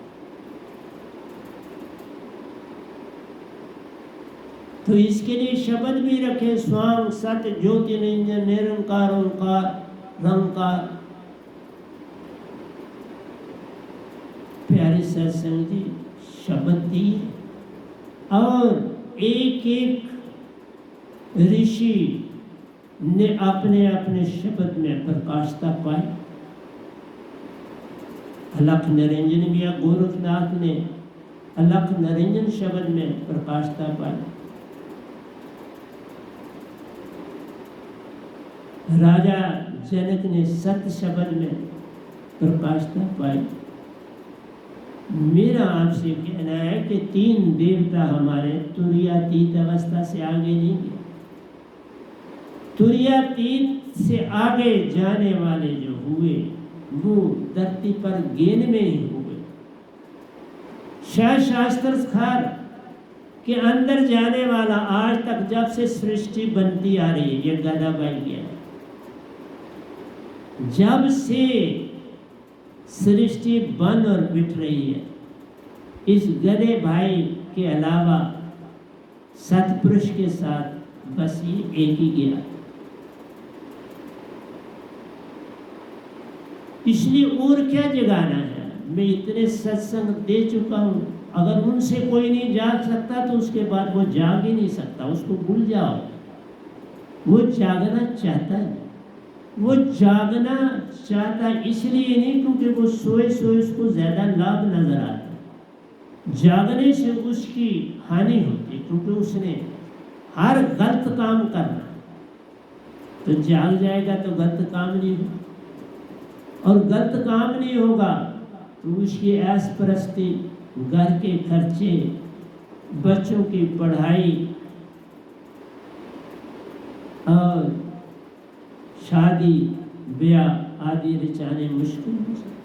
तो इसके लिए शब्द भी रखे, स्वांग सत ज्योतिर्निरंजन निरंकार ओंकार रंकार। प्यारे सत्संग जी, शब्द दिए और एक एक ऋषि ने अपने अपने शब्द में प्रकाशता पाई। अलख निरंजन मिया गोरखनाथ ने अलख निरंजन शब्द में प्रकाशता पाई। राजा जनक ने सत्य शब्द में प्रकाशता पाई। मेरा आपसे कहना है कि तीन देवता हमारे तुरीयातीत अवस्था से आगे नहीं गए। तुरीयातीत से आगे जाने वाले जो हुए वो धरती पर गेन में ही हुए। शास्त्रकार के अंदर जाने वाला आज तक जब से सृष्टि बनती आ रही है, ये गदाबाई गया, जब से सृष्टि बन और मिट रही है, इस गधे भाई के अलावा सतपुरुष के साथ बस ये एक ही गया। इसलिए और क्या जगाना है? मैं इतने सत्संग दे चुका हूं, अगर उनसे कोई नहीं जाग सकता तो उसके बाद वो जाग ही नहीं सकता, उसको भूल जाओ। वो जागना चाहता है, वो जागना चाहता इसलिए नहीं क्योंकि वो सोए सोए उसको ज्यादा लाभ नजर आता है। जागने से उसकी हानि होती क्योंकि उसने हर गलत काम करना, तो जाग जाएगा तो गलत काम नहीं होगा, और गलत काम नहीं होगा तो उसकी ऐश परस्ती, घर के खर्चे, बच्चों की पढ़ाई और शादी ब्याह आदि रचाने मुश्किल हो सकते।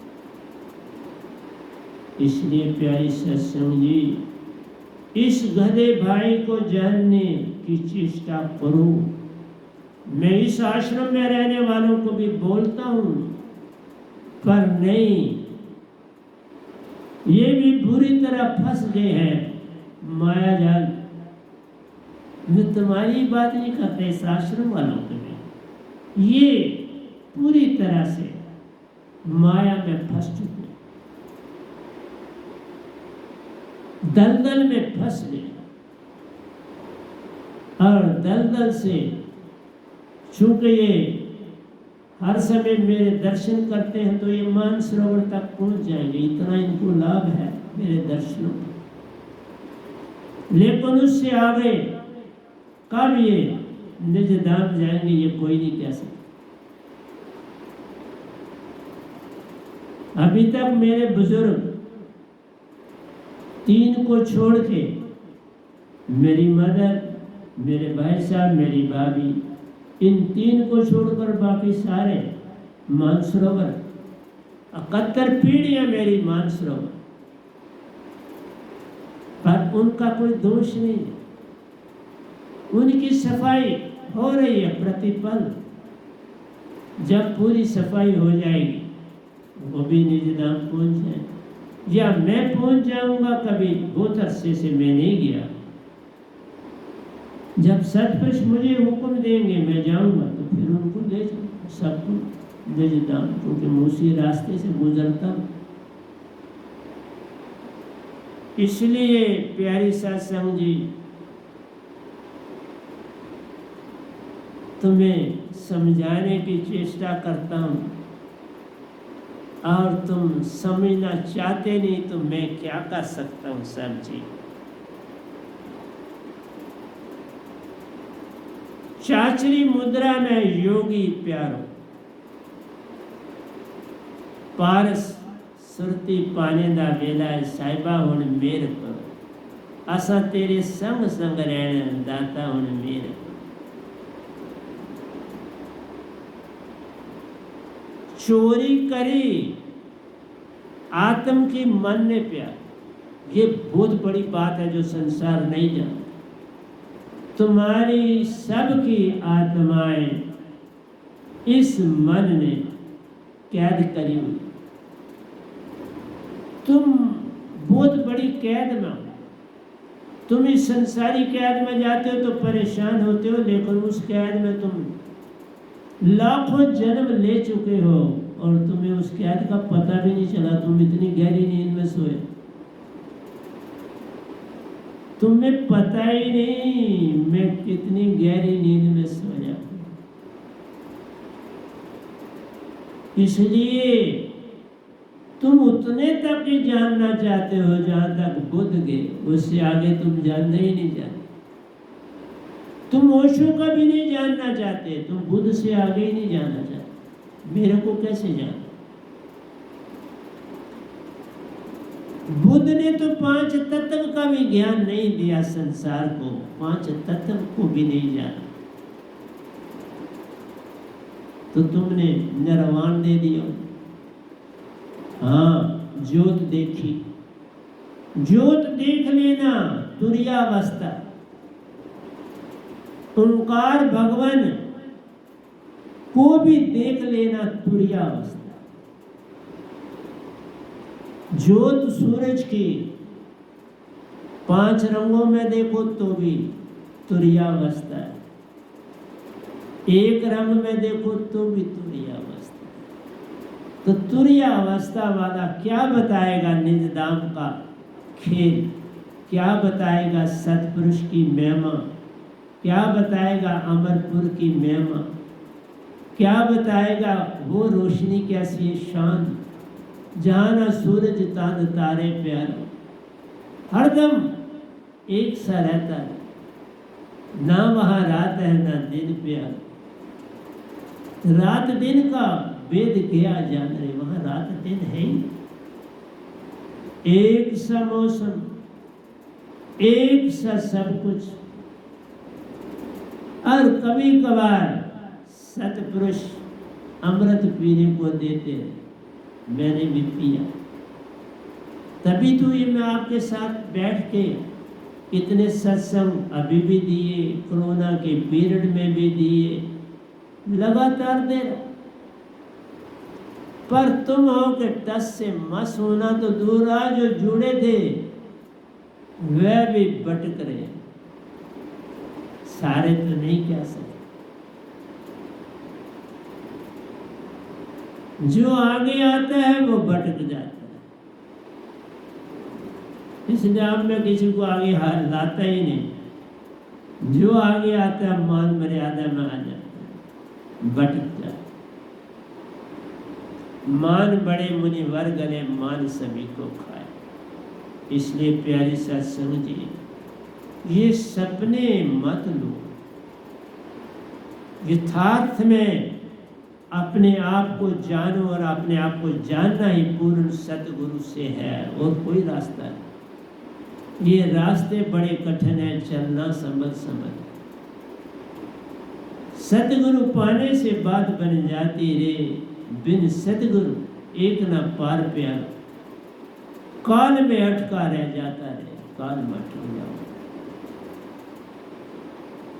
इसलिए प्यारी सत्संग जी, इस गधे भाई को जानने की चेष्टा करो। मैं इस आश्रम में रहने वालों को भी बोलता हूं, पर नहीं, ये भी बुरी तरह फंस गए हैं माया जाल। मैं तुम्हारी बात नहीं करते, इस आश्रम वालों के भी ये पूरी तरह से माया में फंस चुके, दलदल में फंस गए, और दलदल से चूंकि ये हर समय मेरे दर्शन करते हैं तो ये मानसरोवर तक पहुंच जाएंगे, इतना इनको लाभ है मेरे दर्शनों का। लेकिन उससे आगे कब ये निज धाम जाएंगे ये कोई नहीं कह सकता। अभी तक मेरे बुजुर्ग तीन को छोड़ के, मेरी मदर, मेरे भाई साहब, मेरी भाभी, इन तीन को छोड़कर बाकी सारे मानसरोवर, 71 पीढ़ियां मेरी मानसरोवर, पर उनका कोई दोष नहीं है। उनकी सफाई हो रही है प्रतिपल। जब पूरी सफाई हो जाएगी वो भी निज धाम पहुंच जाए, या मैं पहुंच जाऊंगा कभी। बहुत अरसे से मैं नहीं गया, जब सतपुरुष मुझे हुक्म देंगे मैं जाऊंगा तो फिर उनको ले जाऊंगा सबको निज धाम, क्योंकि मैं उसी रास्ते से गुजरता हूं। इसलिए प्यारी सत्संग जी, तुम्हें समझाने की चेष्टा करता हूं और तुम समझना चाहते नहीं तो मैं क्या कर सकता हूँ सब जी। चाचरी मुद्रा में योगी प्यारो पारस सुरती पाने दा वेला साहिबा हुण मेर करो असा तेरे संग संग रहने दाता हुण मेर करो। चोरी करी आत्म की मन ने प्यार, ये बहुत बड़ी बात है जो संसार नहीं जानता। तुम्हारी सबकी आत्माएं इस मन ने कैद करी हुई। तुम बहुत बड़ी कैद में हो। तुम इस संसारी कैद में जाते हो तो परेशान होते हो, लेकिन उस कैद में तुम लाखों जन्म ले चुके हो और तुम्हें उस कैद का पता भी नहीं चला। तुम इतनी गहरी नींद में सोए, तुम्हें पता ही नहीं मैं कितनी गहरी नींद में सोया। इसलिए तुम उतने तक ही जानना चाहते हो जहां तक बुद्ध गए, उससे आगे तुम जानना ही नहीं चाहते। तुम ओशो का भी नहीं जानना चाहते, तुम बुद्ध से आगे ही नहीं जाना चाहते। मेरे को कैसे जाना? बुद्ध ने तो 5 तत्व का भी ज्ञान नहीं दिया संसार को, 5 तत्व को भी नहीं जाना, तो तुमने निर्वाण दे दिया। हाँ, ज्योत देखी, ज्योत देख लेना तुर्यावस्था। ओंकार भगवान को भी देख लेना तुर्यावस्था। ज्योत सूरज की 5 रंगों में देखो तो भी तुर्यावस्था है, एक रंग में देखो तो भी तुर्यावस्था। तो तुर्यावस्था वाला क्या बताएगा निजधाम का खेल, क्या बताएगा सतपुरुष की महिमा, क्या बताएगा अमरपुर की महिमा, क्या बताएगा वो रोशनी कैसी है शांत, जहाँ ना सूरज चांद तारे प्यारो, हरदम एक सा रहता है, ना वहाँ रात है ना दिन प्यारो। रात दिन का वेद क्या जान रहे, वहाँ रात दिन है ही। एक सा मौसम, एक सा सब कुछ। और कभी कभार सतपुरुष अमृत पीने को देते हैं, मैंने भी पिया। तभी तो ये मैं आपके साथ बैठ के इतने सत्संग अभी भी दिए, कोरोना के पीरियड में भी दिए, लगातार दे रहा। पर तुम हो के टस से मस होना तो दूर रहा, जो जुड़े थे वह भी भटक रहे। सारे तो नहीं कह सकते, जो आगे आता है वो भटक जाता है। इसलिए अब मैं किसी को आगे लाता ही नहीं, जो आगे आता है मान मर्यादा में आ जाता है, भटक जाता। मान बड़े मुनिवर गले, मान सभी को खाए। इसलिए प्यारी सत्संग जी, ये सपने मत लो, यथार्थ में अपने आप को जानो, और अपने आप को जानना ही पूर्ण सतगुरु से है, और कोई रास्ता नहीं। ये रास्ते बड़े कठिन है, चलना समझ समझ। सतगुरु पाने से बात बन जाती रे, बिन सतगुरु एक न पार प्यार। काल में अटका रह जाता है, काल में अटक जाओ।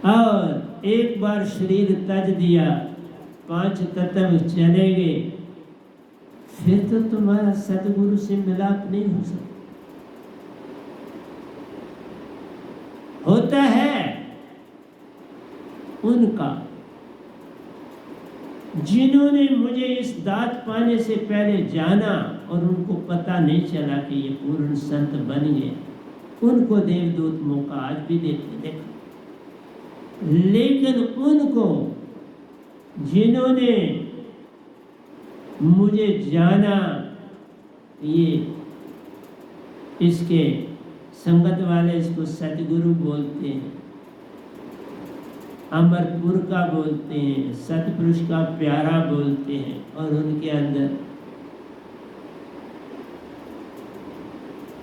और एक बार शरीर तज दिया, 5 तत्व चले गए, फिर तो तुम्हारा सतगुरु से मिलाप नहीं हो सकता। होता है उनका जिन्होंने मुझे इस दात पाने से पहले जाना और उनको पता नहीं चला कि ये पूर्ण संत बन गए, उनको देवदूत मौका आज भी देते देखो। लेकिन उनको जिन्होंने मुझे जाना, ये इसके संगत वाले इसको सतगुरु बोलते हैं, अमरपुर का बोलते हैं, सतपुरुष का प्यारा बोलते हैं। और उनके अंदर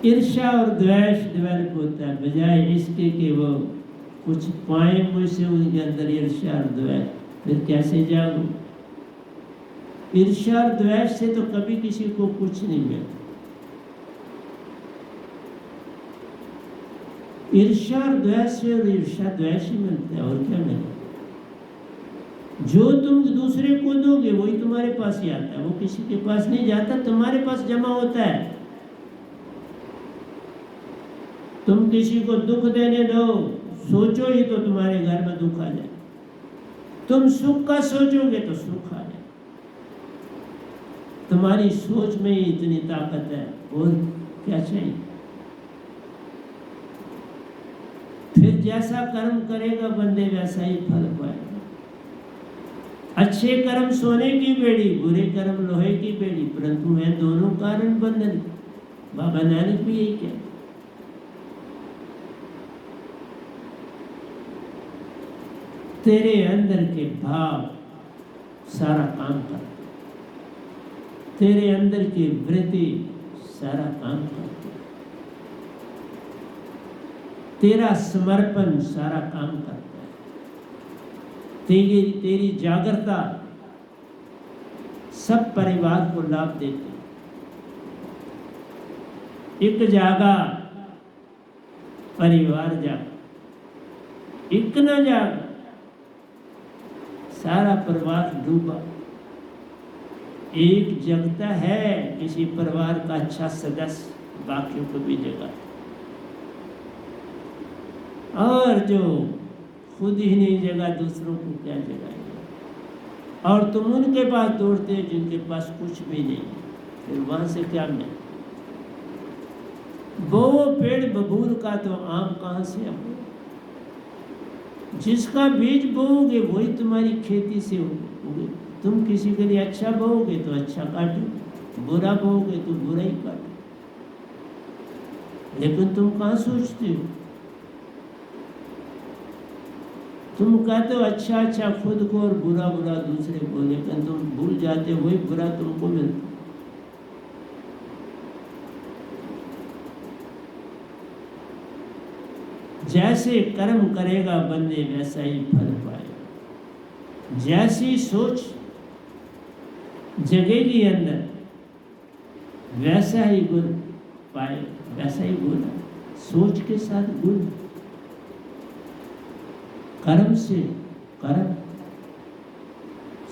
ईर्ष्या और द्वेष डेवलप होता है, बजाय इसके कि वो कुछ पाए मुझसे, उनके अंदर ईर्ष्या और द्वेष। फिर कैसे जाऊं? ईर्ष्या और द्वेष से तो कभी किसी को कुछ नहीं मिलता। ईर्ष्या और द्वेष से और ईर्ष्या द्वेष ही मिलता है, और क्या मिलता? जो तुम दूसरे को दोगे वही तुम्हारे पास ही आता है, वो किसी के पास नहीं जाता, तुम्हारे पास जमा होता है। तुम किसी को दुख देने दो, सोचो ही तो तुम्हारे घर में दुख आ जाए। तुम सुख का सोचोगे तो सुख आ जाए। तुम्हारी सोच में ही इतनी ताकत है, और क्या चाहिए? फिर जैसा कर्म करेगा बंदे वैसा ही फल पाएगा। अच्छे कर्म सोने की बेड़ी, बुरे कर्म लोहे की बेड़ी, परंतु है दोनों कारण बंधन। बाबा नानक भी यही कहते। तेरे अंदर के भाव सारा काम करते, तेरे अंदर की वृत्ति सारा काम करती, तेरा समर्पण सारा काम करता है, तेरी जागृता सब परिवार को लाभ देती। एक जागा परिवार जागा, एक न जागा सारा परिवार डूबा। एक जगता है किसी परिवार का अच्छा सदस्य, बाकियों को भी जगा। और जो खुद ही नहीं जगा, दूसरों को क्या जगाएगा? और तुम उनके पास दौड़ते हो जिनके पास कुछ भी नहीं, फिर वहां से क्या मिले? वो पेड़ बबूल का तो आम कहाँ से अब? जिसका बीज बोओगे वही तुम्हारी खेती से होगे। तुम किसी के लिए अच्छा बोओगे तो अच्छा काटो, बुरा बोओगे तो बुरा ही काटो। लेकिन तुम कहाँ सोचते हो? तुम कहते हो अच्छा अच्छा खुद को और बुरा बुरा दूसरे को, लेकिन तुम भूल जाते हो वही बुरा तुमको मिलता। जैसे कर्म करेगा बंदे वैसा ही फल पाएगा। जैसी सोच जगेगी अंदर वैसा ही गुण पाएगा, वैसा ही गुण है। सोच के साथ गुण, कर्म से कर्म,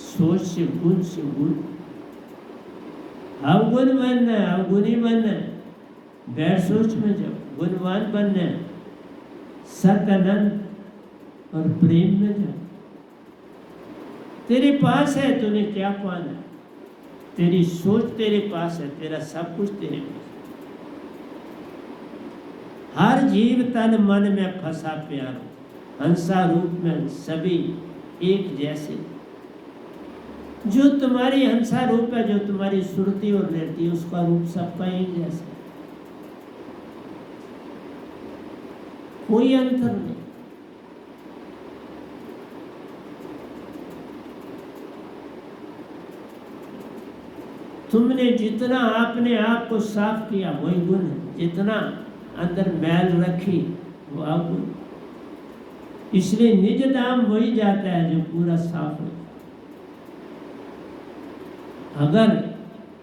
सोच से गुण से गुण। अवगुण बनना है, अवगुणी बनना है, बैड सोच में जाओ। गुणवान बनना है, सत्यानंद और प्रेम में जा। तेरे पास है, तूने क्या पाना? तेरी सोच तेरे पास है, तेरा सब कुछ तेरे पास। हर जीव तन मन में फंसा प्यारो, हंसा रूप में सभी एक जैसे। जो तुम्हारी हंसा रूप है, जो तुम्हारी सुरती और रहती है, उसका रूप सबका एक जैसा, कोई अंतर नहीं। तुमने जितना अपने आप को साफ किया वही गुण है, जितना अंदर मैल रखी वो अवगुण। इसलिए निज धाम वही जाता है जो पूरा साफ हो। अगर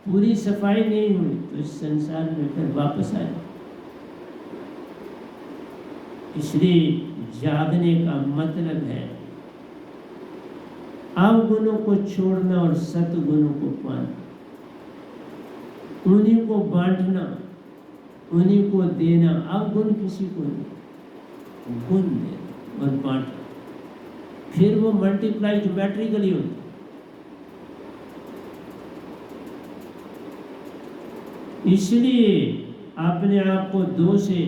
पूरी सफाई नहीं हुई तो इस संसार में फिर वापस आए। इसलिए जागने का मतलब है अवगुणों को छोड़ना और सतगुणों को पाना, उन्हीं को बांटना, उन्हीं को देना। अवगुण किसी को नहीं, गुण देना और बांटना, फिर वो मल्टीप्लाई ज्योमेट्रिकली होता। इसलिए अपने आप को 2 से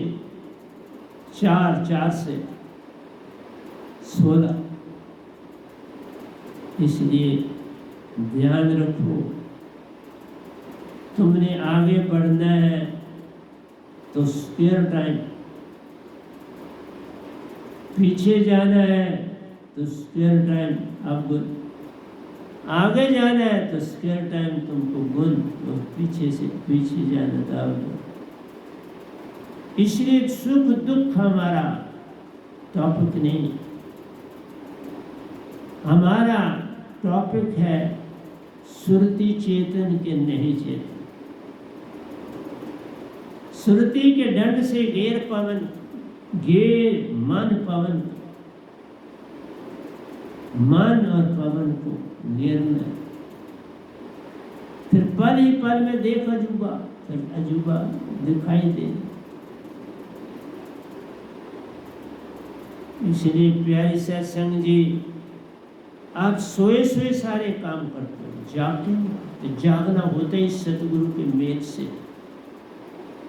4, 4 से 16, इसलिए ध्यान रखो तुमने आगे बढ़ना है तो स्पेयर टाइम, पीछे जाना है तो स्पेयर टाइम। अब आगे जाना है तो स्पेयर टाइम तुमको गुण, और पीछे से पीछे जाना था। इसलिए सुख दुख हमारा टॉपिक नहीं, हमारा टॉपिक है सुरति चेतन के नहीं चेतन। सुरति के दंड से घेर पवन, घेर मन पवन, मन और पवन को घेरना, फिर पल ही पल में देख अजूबा, फिर अजूबा दिखाई दे। इसलिए प्यारी सत्संग जी, आप सोए सोए सारे काम करते हो, जागते हो तो जागना होता ही सतगुरु के मेल से।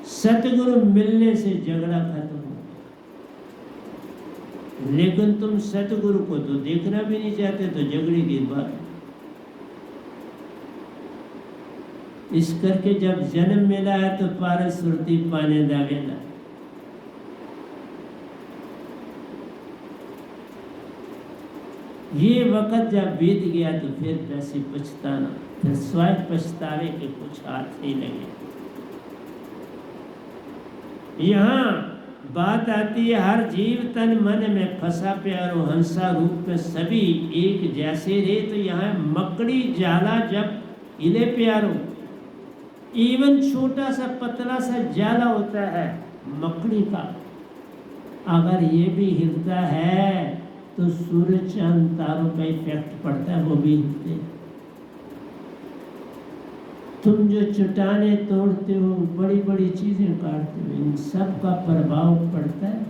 सतगुरु मिलने से झगड़ा खत्म हो, लेकिन तुम सतगुरु को तो देखना भी नहीं चाहते, तो झगड़े की बात। इस करके जब जन्म मिला है तो पारस सुरती पाने दावेला। ये वक्त जब बीत गया तो फिर वैसे पछताना, फिर स्वयं पछतावे के कुछ हाथ नहीं लगे। यहाँ बात आती है, हर जीव तन मन में फंसा प्यारो, हंसा रूप में सभी एक जैसे रे। तो यहाँ मकड़ी जाला जब हिले प्यारो, इवन छोटा सा पतला सा जाला होता है मकड़ी का, अगर ये भी हिलता है तो सूरज चांद तारों का इफेक्ट पड़ता है, वो भी हिलते हैं। तुम जो चट्टाने तोड़ते हो, बड़ी बड़ी चीजें काटते हो, इन सब का प्रभाव पड़ता है।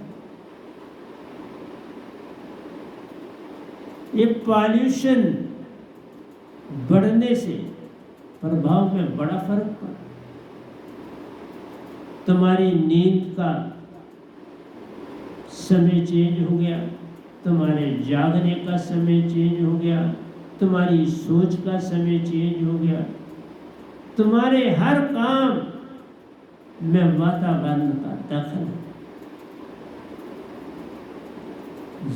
ये पॉल्यूशन बढ़ने से प्रभाव में बड़ा फर्क पड़ा। तुम्हारी नींद का समय चेंज हो गया, तुम्हारे जागने का समय चेंज हो गया, तुम्हारी सोच का समय चेंज हो गया, तुम्हारे हर काम में वातावरण का दखल।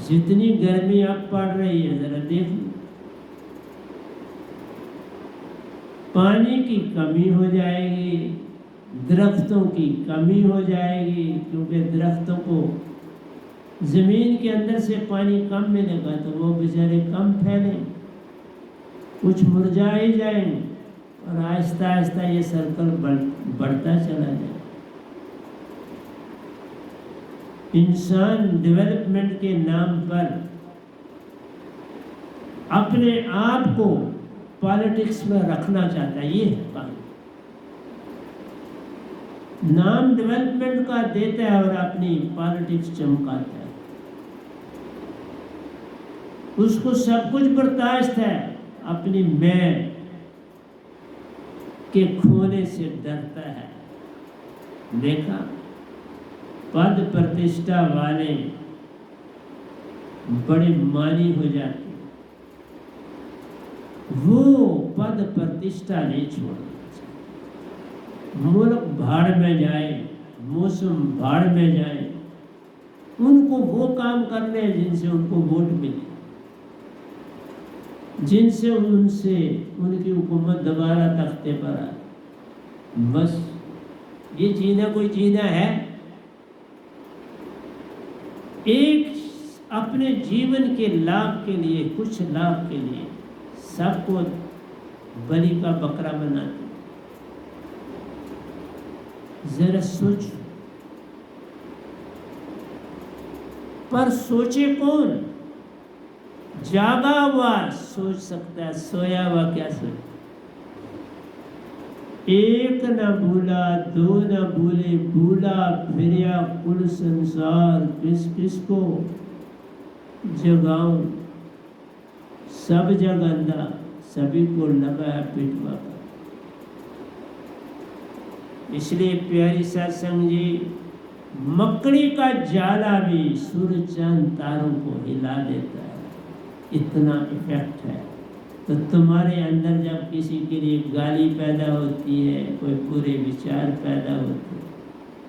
जितनी गर्मी अब पड़ रही है जरा देख लो, पानी की कमी हो जाएगी, दरख्तों की कमी हो जाएगी, क्योंकि दरख्तों को जमीन के अंदर से पानी कम मिलेगा तो वो बेचारे कम फैले, कुछ मुरझा ही जाएंगे, और आहिस्ता आहिस्ता ये सर्कल बढ़ता चला जाए। इंसान डेवलपमेंट के नाम पर अपने आप को पॉलिटिक्स में रखना चाहता है, ये है नाम डेवलपमेंट का देता है और अपनी पॉलिटिक्स चमकाता है। उसको सब कुछ बर्दाश्त है, अपनी मैं के खोने से डरता है। देखा, पद प्रतिष्ठा वाले बड़े मानी हो जाते, वो पद प्रतिष्ठा नहीं छोड़ना। मुल्क भाड़ में जाए, मौसम भाड़ में जाए, उनको वो काम करने हैं जिनसे उनको वोट मिले, जिनसे उनसे उनकी हुकूमत दोबारा तख्ते पर आए। बस ये जीना कोई जीना है। एक अपने जीवन के लाभ के लिए, कुछ लाभ के लिए सबको बलि का बकरा बनाते। जरा सोचो, पर सोचे कौन? जागा हुआ सोच सकता है, सोया हुआ क्या सोच? एक न भूला, दो न भूले, भूला फिरिया कुल संसार, किस किस को जगाऊं? सब जग अंधा, सभी को लगा है पिटवा का। इसलिए प्यारी सत्संग जी, मकड़ी का जाला भी सूरज चांद तारों को हिला देता है, इतना इफेक्ट है। तो तुम्हारे अंदर जब किसी के लिए गाली पैदा होती है, कोई बुरे विचार पैदा होते हैं,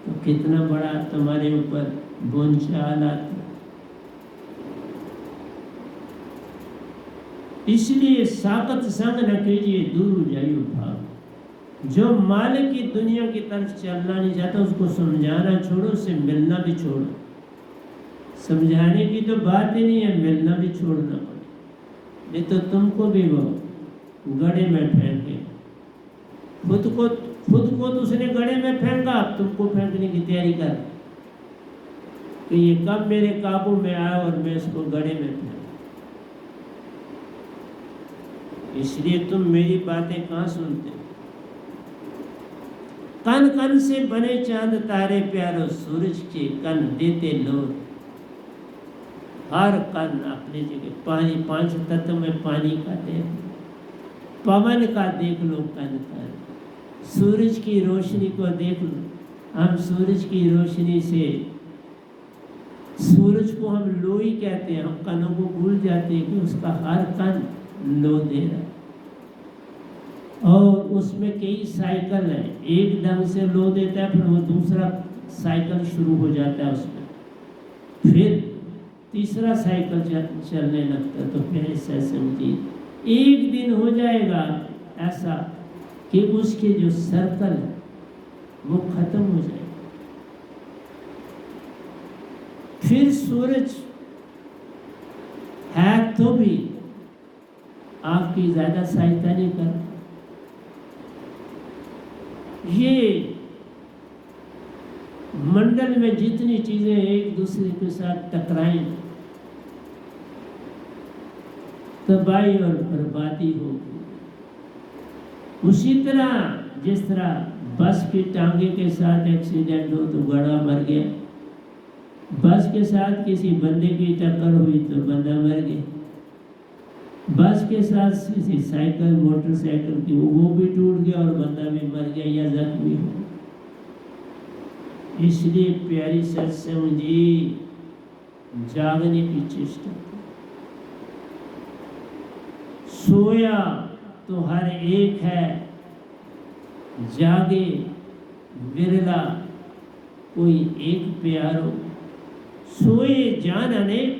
तो कितना बड़ा तुम्हारे ऊपर बोझाल आता है। इसलिए साकत संग न कीजिए, दूर हो जाइए भाग। जो मालिक की दुनिया की तरफ चलना नहीं चाहता उसको समझाना छोड़ो, उससे मिलना भी छोड़ो। समझाने की तो बात ही नहीं है, मिलना भी छोड़ना पड़े, नहीं तो तुमको भी वो गड्ढे में फेंके। खुद को तो उसने गड्ढे में फेंका, अब तुमको फेंकने की तैयारी कर कि ये कब मेरे काबू में आया और मैं इसको गड्ढे में फेंक। इसलिए तुम मेरी बातें कहाँ सुनते? कन कन से बने चांद तारे प्यारो, सूरज के कन देते लोग। हर कन अपनी जगह। पानी, 5 तत्व में पानी का देख लो, पवन का देख लो कन कन, सूरज की रोशनी को देख लो। हम सूरज की रोशनी से, सूरज को हम लोई कहते हैं, हम कनों को भूल जाते हैं कि उसका हर कन लो दे रहा है। और उसमें कई साइकिल है, एक ढंग से लो देता है, फिर वो दूसरा साइकिल शुरू हो जाता है उसमें, फिर तीसरा साइकिल चलने लगता है। तो फिर ऐसा समझिए, एक दिन हो जाएगा ऐसा कि उसके जो सर्कल है वो खत्म हो जाएगा। फिर सूरज है तो भी आपकी ज्यादा सहायता नहीं करता। ये मंडल में जितनी चीजें एक दूसरे के साथ टकराएं, तबाही और बर्बादी होगी। उसी तरह जिस तरह बस की टांगे के साथ एक्सीडेंट हो तो बड़ा मर गया, बस के साथ किसी बंदे की टक्कर हुई तो बंदा मर गया, बस के साथ किसी साइकिल मोटरसाइकिल की वो भी टूट गया और बंदा भी मर गया या जख्मी हो। इसलिए प्यारी सत्संग जी, जागने की चेष्टा। सोया तो हर एक है, जागे विरला कोई एक प्यारो। सोए जान अनेक,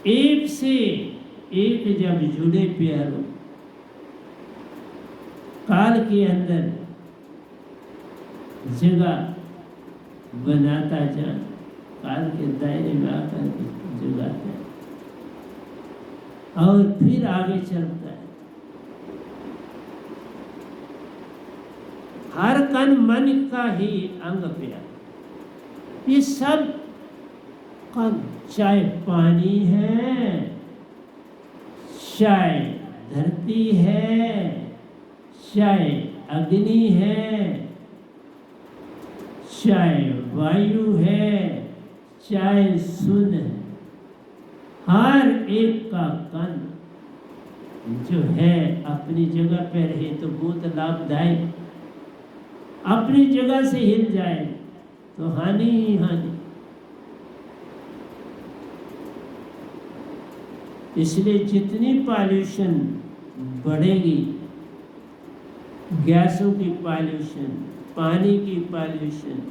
एक से एक जब जुड़े प्यारो। काल के अंदर जगह बनाता जा, काल के दायरे में आकर जगाता है और फिर आगे चलता है। हर कण मन का ही अंग प्यारा। ये सब कण, चाहे पानी है, चाहे धरती है, चाहे अग्नि है, चाहे वायु है, चाहे सुन है, हर एक का कण जो है अपनी जगह पे रहे तो बहुत लाभदायक। अपनी जगह से हिल जाए तो हानि ही हानि। इसलिए जितनी पॉल्यूशन बढ़ेगी, गैसों की पॉल्यूशन, पानी की पॉल्यूशन,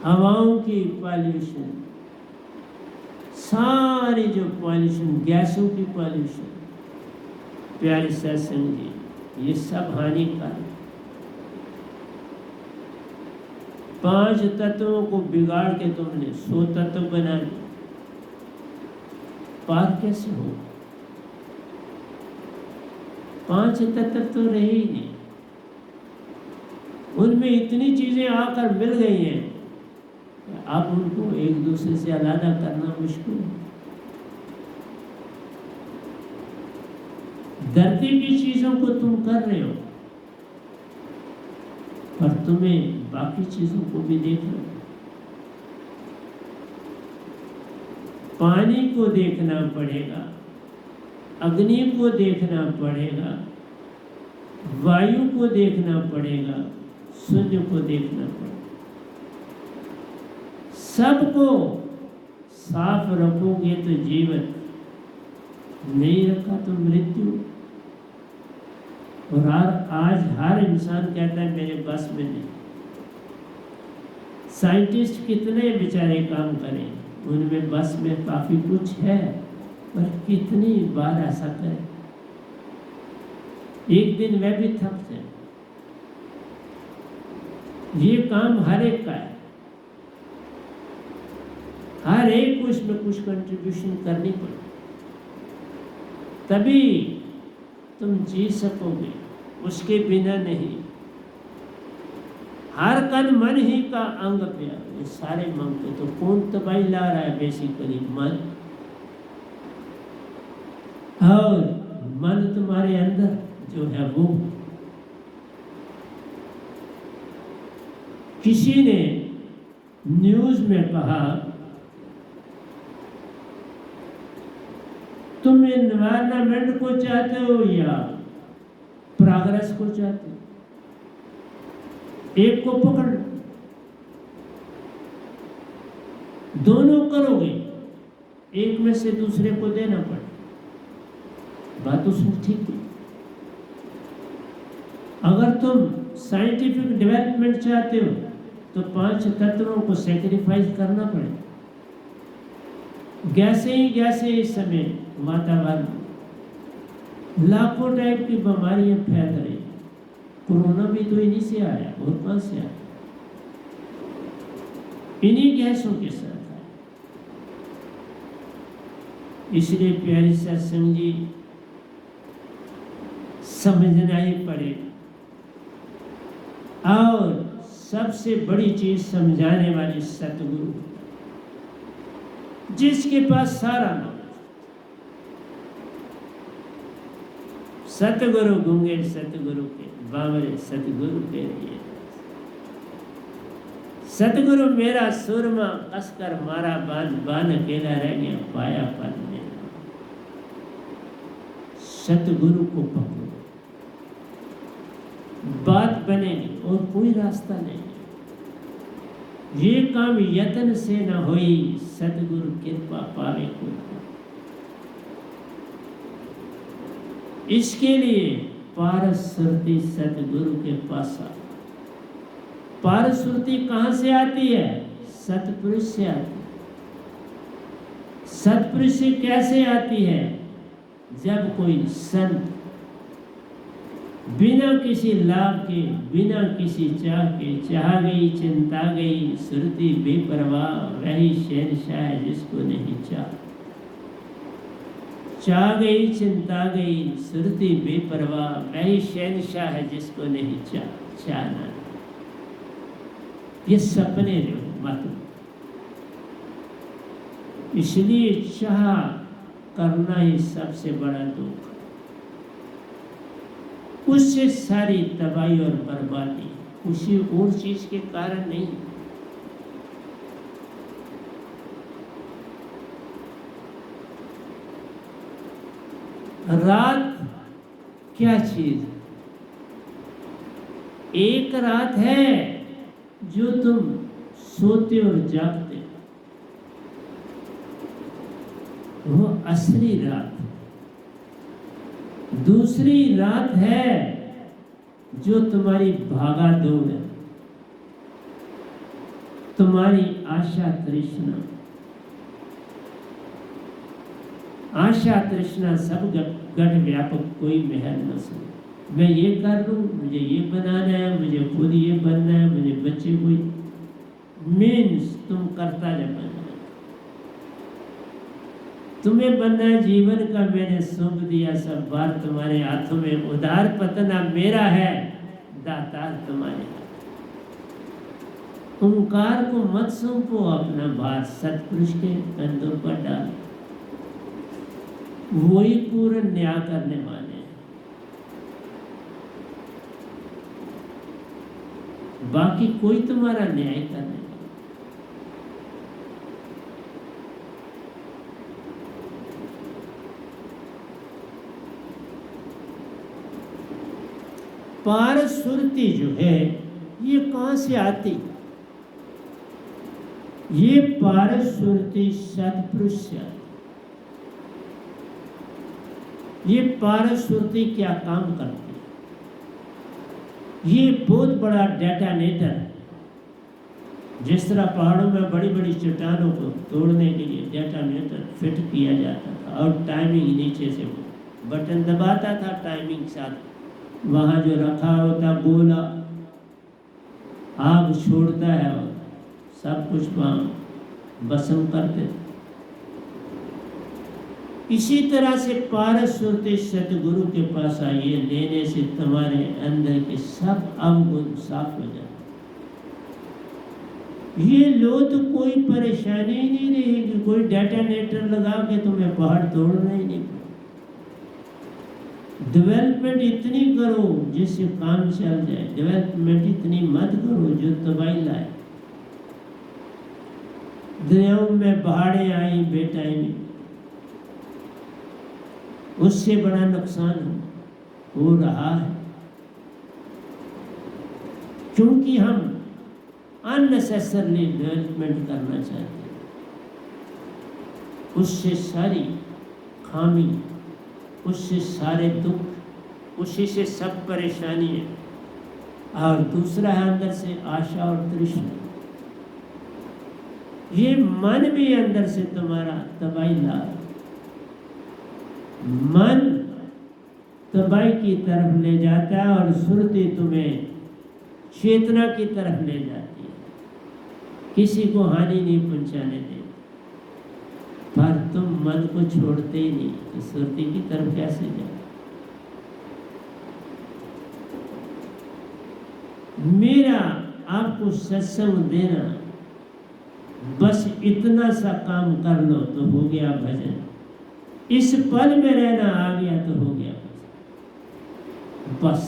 हवाओं की पॉल्यूशन, सारी जो पॉल्यूशन, गैसों की पॉल्यूशन, प्यारे सत्संग जी, ये सब हानिकारक। 5 तत्वों को बिगाड़ के तुमने 100 तत्व बना दिए, पार कैसे हो? 5 तत्व तो रहे ही नहीं, उनमें इतनी चीजें आकर मिल गई हैं, अब उनको एक दूसरे से अलग करना मुश्किल है। धरती की चीजों को तुम कर रहे हो, पर तुम्हें बाकी चीजों को भी देखना, पानी को देखना पड़ेगा, अग्नि को देखना पड़ेगा, वायु को देखना पड़ेगा, सूर्य को देखना पड़ेगा। सबको साफ रखोगे तो जीवन नहीं रखा तो मृत्यु। और आज हर इंसान कहता है मेरे बस में नहीं। साइंटिस्ट कितने बेचारे काम करें, उनमें बस में काफी कुछ है, पर कितनी बार ऐसा करें, एक दिन वह भी थक जाए। ये काम हर एक का है, हर एक को इसमें कुछ कंट्रीब्यूशन करनी पड़े, तभी तुम जी सकोगे, उसके बिना नहीं। हर कण मन ही का अंग प्यार, ये सारे मन को तो कौन तबाही ला रहा है? बेसिकली मन। और मन तुम्हारे अंदर जो है वो, किसी ने न्यूज में कहा तुम एनवायरनमेंट को चाहते हो या प्रोग्रेस को चाहते हो? एक को पकड़ लो, दोनों करोगे, एक में से दूसरे को देना पड़े। बात तो सुन ठीक है। अगर तुम साइंटिफिक डेवलपमेंट चाहते हो तो 5 तत्वों को सेक्रीफाइस करना पड़े। गैसें इस समय वातावरण, लाखों टाइप की बीमारियां फैल रही। कोरोना भी तो इन्हीं से आया, और कहां से आया? इन्हीं गैसों के साथ आया। इसलिए प्यारी सत्संग जी, समझना ही पड़ेगा। और सबसे बड़ी चीज समझाने वाली सतगुरु, जिसके पास सारा नॉलेज। सतगुरु गूंगे सतगुरु के, बावरे सतगुरु के लिए। सतगुरु मेरा सुरमा कसकर मारा, बान अकेला रह गया, पाया पर मेरा। सतगुरु को पकड़ो, बात बनेगी और कोई रास्ता नहीं। ये काम यत्न से न होई, सतगुरु कृपा पावे को। इसके लिए पारस सुरती सतगुरु के पास आ। पारस सुरती कहां से आती है? सतपुरुष से आती है। सतपुरुष से कैसे आती है? जब कोई संत बिना किसी लाभ के, बिना किसी चाह के, चाह गई चिंता गई सुरती बेपरवाह, वही शहंशाह है जिसको नहीं चाह। चाह गई चिंता गई सुरती बेपरवाह, वही शहंशाह है जिसको नहीं चाहना। ये सपने जो मत, इसलिए चाह करना ही सबसे बड़ा दुख। उससे सारी तबाही और बर्बादी, उसी और चीज के कारण नहीं। रात क्या चीज? एक रात है जो तुम सोते और जागते, वो असली रात। दूसरी रात है जो तुम्हारी भागा दौड़ है, तुम्हारी आशा तृष्णा। आशा तृष्णा सब गढ़ व्यापक, कोई महल न सुने। मैं ये कर लूं, मुझे ये बनाना है, मुझे खुद ये बनना है, मुझे बच्चे कोई मीन्स तुम करता जा बनना। तुम्हें बनना है जीवन का मैंने सौंप दिया सब बार तुम्हारे हाथों में। उधार पतना मेरा है, दातार तुम्हारे हाथ। ओंकार को मत सौंपो अपना भार, सतपुरुष के कंधों पर डाल। वही पूर्ण न्याय करने वाले हैं, बाकी कोई तुम्हारा न्याय करने। पारस सुरती जो है ये कहां से आती? ये पारस सुरती सतपुरुष से आती। ये पारस सुरती क्या काम करती है? ये बहुत बड़ा डेटोनेटर है। जिस तरह पहाड़ों में बड़ी बड़ी चट्टानों को तोड़ने के लिए डेटोनेटर फिट किया जाता था और टाइमिंग नीचे से वो बटन दबाता था, टाइमिंग साथ वहाँ जो रखा होता गोला आग छोड़ता है और सब कुछ वहाँ भस्म कर देता। इसी तरह से पारस सुरते सतगुरु के पास आइए, लेने से तुम्हारे अंदर के सब अवगुण साफ हो जाते। ये लो तो कोई परेशानी ही नहीं रहेगी, कोई डेटोनेटर लगा के तुम्हें पहाड़ तोड़ना ही नहीं। डेवलपमेंट इतनी करो जिससे काम चल जाए, डेवलपमेंट इतनी मत करो जो तबाही लाए। दरियाओं में बाढ़ें आई बेटाई, उससे बड़ा नुकसान हो रहा है, क्योंकि हम अननेसेसरली डेवलपमेंट करना चाहते हैं। उससे सारी खामी, उससे सारे दुख, उसी से सब परेशानी है। और दूसरा है अंदर से आशा और तृष्णा। ये मन भी अंदर से तुम्हारा तबाही ला, मन तबाही की तरफ ले जाता है और सुरती तुम्हें चेतना की तरफ ले जाती है। किसी को हानि नहीं पहुंचाने देती, पर तुम मन को छोड़ते ही नहीं, तो सुरती की तरफ कैसे जाए? मेरा आपको सत्संग देना, बस इतना सा काम कर लो तो हो गया भजन। इस पल में रहना आ गया तो हो गया भजन। बस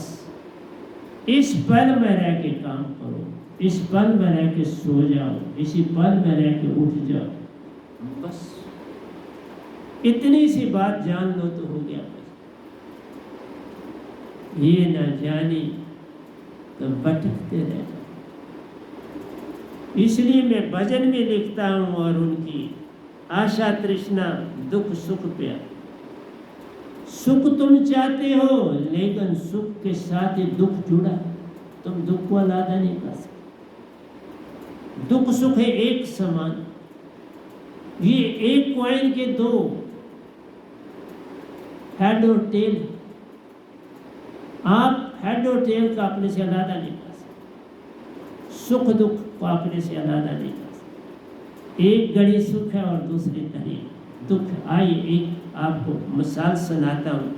इस पल में रह के काम करो, इस पल में रह के सो जाओ, इसी पल में रह के उठ जाओ। बस इतनी सी बात जान लो तो हो गया बस। ये ना जानी तो भटकते रह जाओ। इसलिए मैं भजन में लिखता हूँ और उनकी आशा तृष्णा दुख सुख प्यार। सुख तुम चाहते हो, लेकिन सुख के साथ ही दुख जुड़ा, तुम दुख को अलग नहीं कर सकते। दुख सुख है एक समान, ये एक कॉइन के दो हेड और टेल। आप हेड और टेल का अपने से अलग नहीं कर सकते, सुख दुख को अपने से अलग नहीं कर सकते। एक घड़ी सुख है और दूसरी घड़ी दुख। आइए एक आपको मिसाल सुनाता हूँ,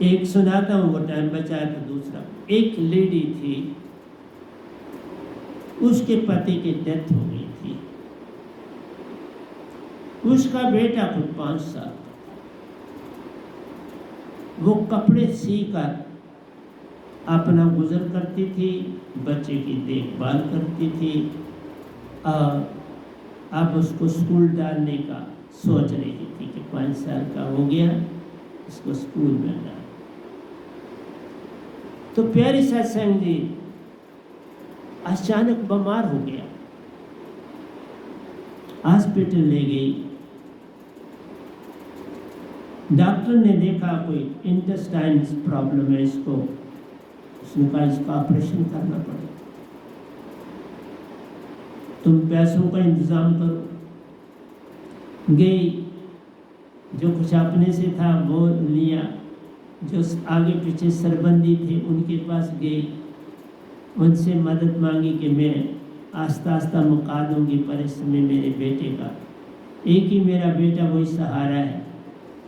एक सुनाता हूँ, वो टाइम बचा है तो दूसरा। एक लेडी थी, उसके पति की डेथ हो गई थी। उसका बेटा कुछ 5 साल, वो कपड़े सीकर अपना गुजर करती थी, बच्चे की देखभाल करती थी और अब उसको स्कूल डालने का सोच रही थी कि 5 साल का हो गया, इसको स्कूल में डाल। तो प्यारी सत्संग जी अचानक बीमार हो गया, हॉस्पिटल ले गई। डॉक्टर ने देखा कोई इंटेस्टाइन प्रॉब्लम है इसको, उसने कहा इसका ऑपरेशन करना पड़ेगा, तुम पैसों का इंतजाम करो। गई, जो कुछ अपने से था वो लिया, जो आगे पीछे सरबंदी थे उनके पास गई, उनसे मदद मांगी कि मैं आस्ता आस्ता मुका दूंगी, पर इस समय मेरे बेटे का एक ही मेरा बेटा वही सहारा है,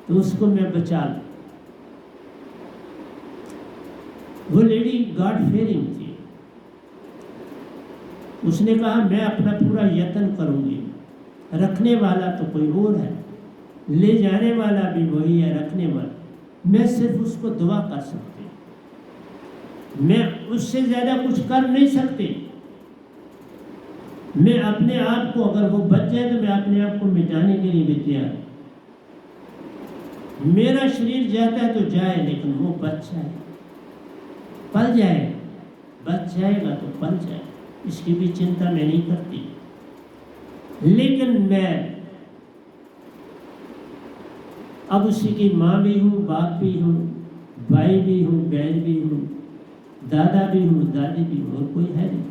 तो उसको मैं बचा लूं। वो लेडी गॉड फेयरिंग थी, उसने कहा मैं अपना पूरा यत्न करूंगी, रखने वाला तो कोई और है, ले जाने वाला भी वही है, रखने वाला मैं सिर्फ उसको दुआ कर सकती हूँ, मैं उससे ज़्यादा कुछ कर नहीं सकती। मैं अपने आप को, अगर वो बच जाए तो मैं अपने आप को मिटाने के लिए भी तैयार हूँ। मेरा शरीर जाता है तो जाए, लेकिन वो बच जाए, पल जाए, बच जाएगा तो पल जाए, इसकी भी चिंता मैं नहीं करती। लेकिन मैं अब उसी की माँ भी हूँ, बाप भी हूँ, भाई भी हूँ, बहन भी हूँ, दादा भी हूँ, दादी भी हूँ, और कोई है नहीं।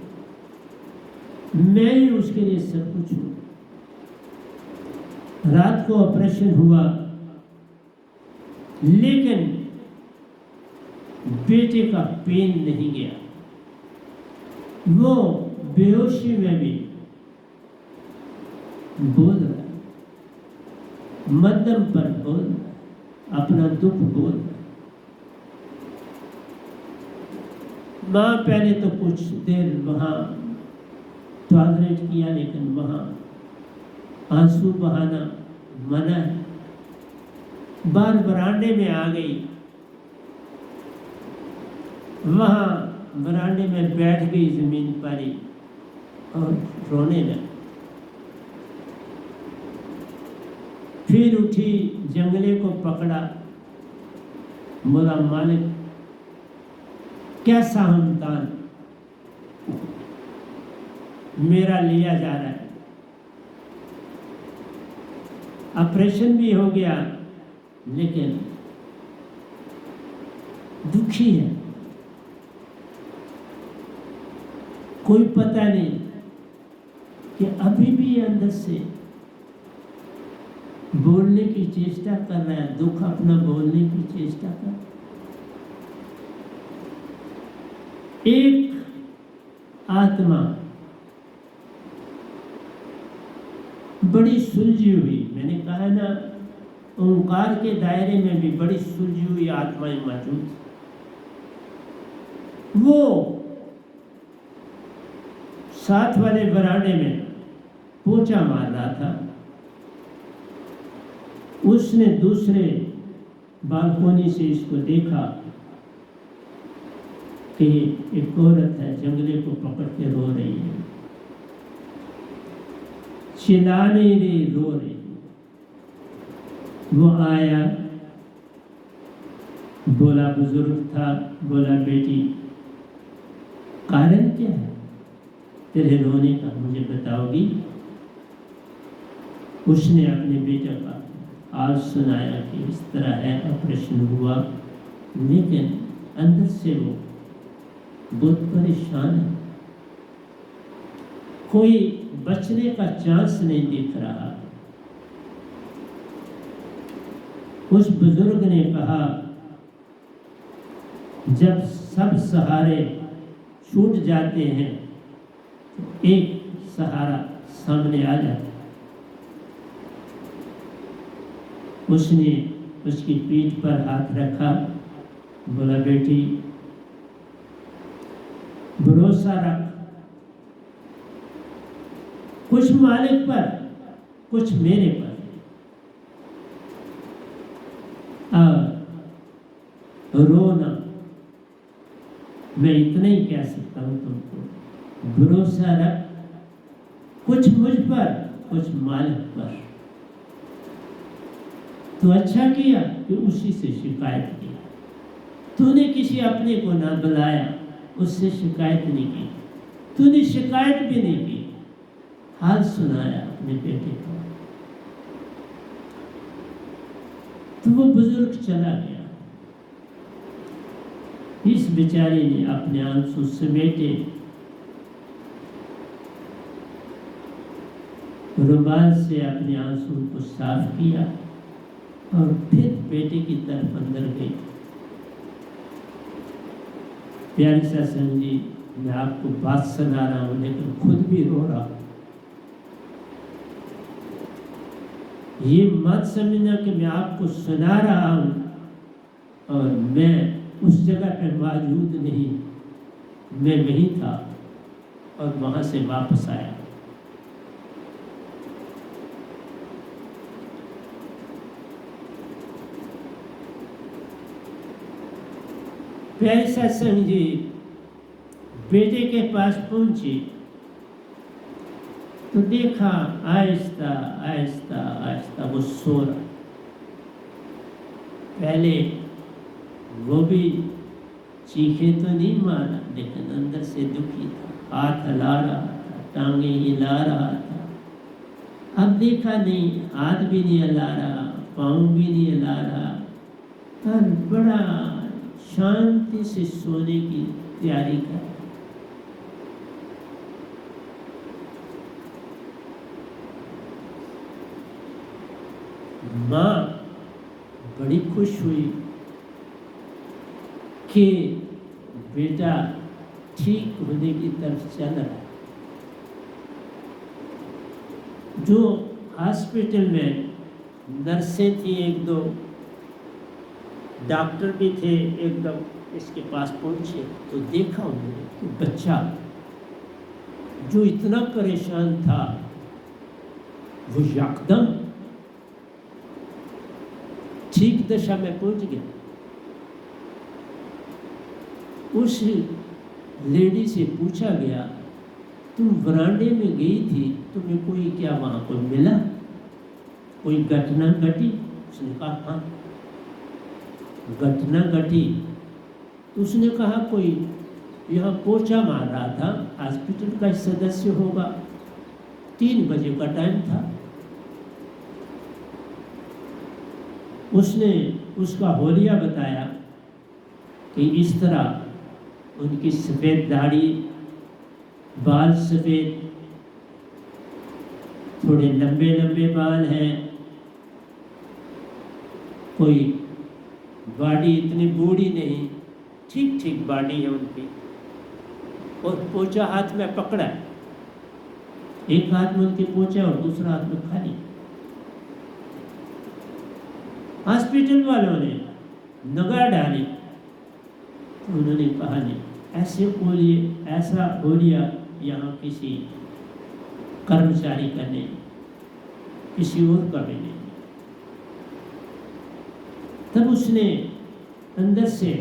मैं ही उसके लिए सब कुछ हूँ। रात को ऑपरेशन हुआ, लेकिन बेटे का पेन नहीं गया। वो बेहोशी में भी बोल रहा है, मध्यम पर बोल रहा है, अपना दुख बोल रहा है। माँ पहले तो कुछ देर वहाँ टॉयलेट किया, लेकिन वहाँ आंसू बहाना मना है। बाहर बरामदे में आ गई, वहाँ बरामदे में बैठ गई जमीन पर ही और रोने लगी। फिर उठी, जंगले को पकड़ा, बोला मालिक कैसा हमदान मेरा लिया जा रहा है। ऑपरेशन भी हो गया, लेकिन दुखी है। कोई पता नहीं कि अभी भी अंदर से बोलने की चेष्टा कर रहा है, दुख अपना बोलने की चेष्टा कर। एक आत्मा बड़ी सुलझी हुई, मैंने कहा ना, ओंकार के दायरे में भी बड़ी सुलझी हुई आत्माएं मौजूद। वो साथ वाले बरामदे में पोछा मार रहा था। उसने दूसरे बालकोनी से इसको देखा कि एक औरत है, जंगले को पकड़ के रो रही है, चिल्ला नहीं रही, रो रही। वो आया, बोला, बुजुर्ग था, बोला बेटी कारण क्या है तेरे रोने का, मुझे बताओगी? उसने अपने बेटे का हाल सुनाया कि इस तरह है, ऑपरेशन हुआ, लेकिन अंदर से वो बहुत परेशान है, कोई बचने का चांस नहीं दिख रहा। उस बुजुर्ग ने कहा, जब सब सहारे छूट जाते हैं तो एक सहारा सामने आ जाता है। उसने उसकी पीठ पर हाथ रखा, बोला बेटी भरोसा रख, कुछ मालिक पर, कुछ मेरे पर। रोना, मैं इतना ही कह सकता हूं तुमको, भरोसा रख, कुछ मुझ पर, कुछ मालिक पर। तो अच्छा किया कि उसी से शिकायत की। तूने किसी अपने को ना बुलाया, उससे शिकायत नहीं की, तूने शिकायत भी नहीं की, हाल सुनाया अपने बेटे को। तो वो बुजुर्ग चला गया। इस बेचारी ने अपने आंसू समेटे, रुमाल से अपने आंसू को साफ किया और फिर बेटे की तरफ अंदर गई। प्यारे सत्संग जी, मैं आपको बात सुना रहा हूं, लेकिन खुद भी रो रहा हूं। ये मत समझना कि मैं आपको सुना रहा हूं और मैं उस जगह पे मौजूद नहीं, मैं वहीं था और वहां से वापस आया। प्यारे सत्संग जी, बेटे के पास पहुंची तो देखा आहिस्ता आहिस्ता आहिस्ता वो सो रहा। पहले वो भी चीखे तो नहीं मारा, लेकिन अंदर से दुखी था, हाथ हिला रहा था, टांगे हिला रहा था। अब देखा नहीं, हाथ भी नहीं हिला रहा, पाँव भी नहीं हिला रहा और बड़ा शांति से सोने की तैयारी कर। माँ बड़ी खुश हुई कि बेटा ठीक होने की तरफ चल रहा है। जो हॉस्पिटल में नर्सें थी, एक दो डॉक्टर भी थे, एकदम इसके पास पहुंचे तो देखा उन्होंने कि बच्चा जो इतना परेशान था वो यकदम ठीक दशा में पहुंच गया। उस लेडी से पूछा गया, तुम वरांडे में गई थी, तुम्हें कोई क्या वहां पर मिला, कोई घटना घटी? उसने कहा हाँ घटना घटी। तो उसने कहा कोई यहाँ पोछा मार रहा था, हॉस्पिटल का सदस्य होगा, 3 बजे का टाइम था। उसने उसका होलिया बताया कि इस तरह उनकी सफ़ेद दाढ़ी, बाल सफ़ेद, थोड़े लंबे लंबे बाल हैं, कोई बॉडी इतनी बूढ़ी नहीं, ठीक ठीक बॉडी है उनकी, और पोछा हाथ में पकड़ा है, एक हाथ में उनके पोछा और दूसरा हाथ में खाली। हॉस्पिटल वालों ने नगाह डाली तो उन्होंने कहा नहीं, ऐसा होलिया यहाँ किसी कर्मचारी का नहीं, किसी और का भी नहीं। तब उसने अंदर से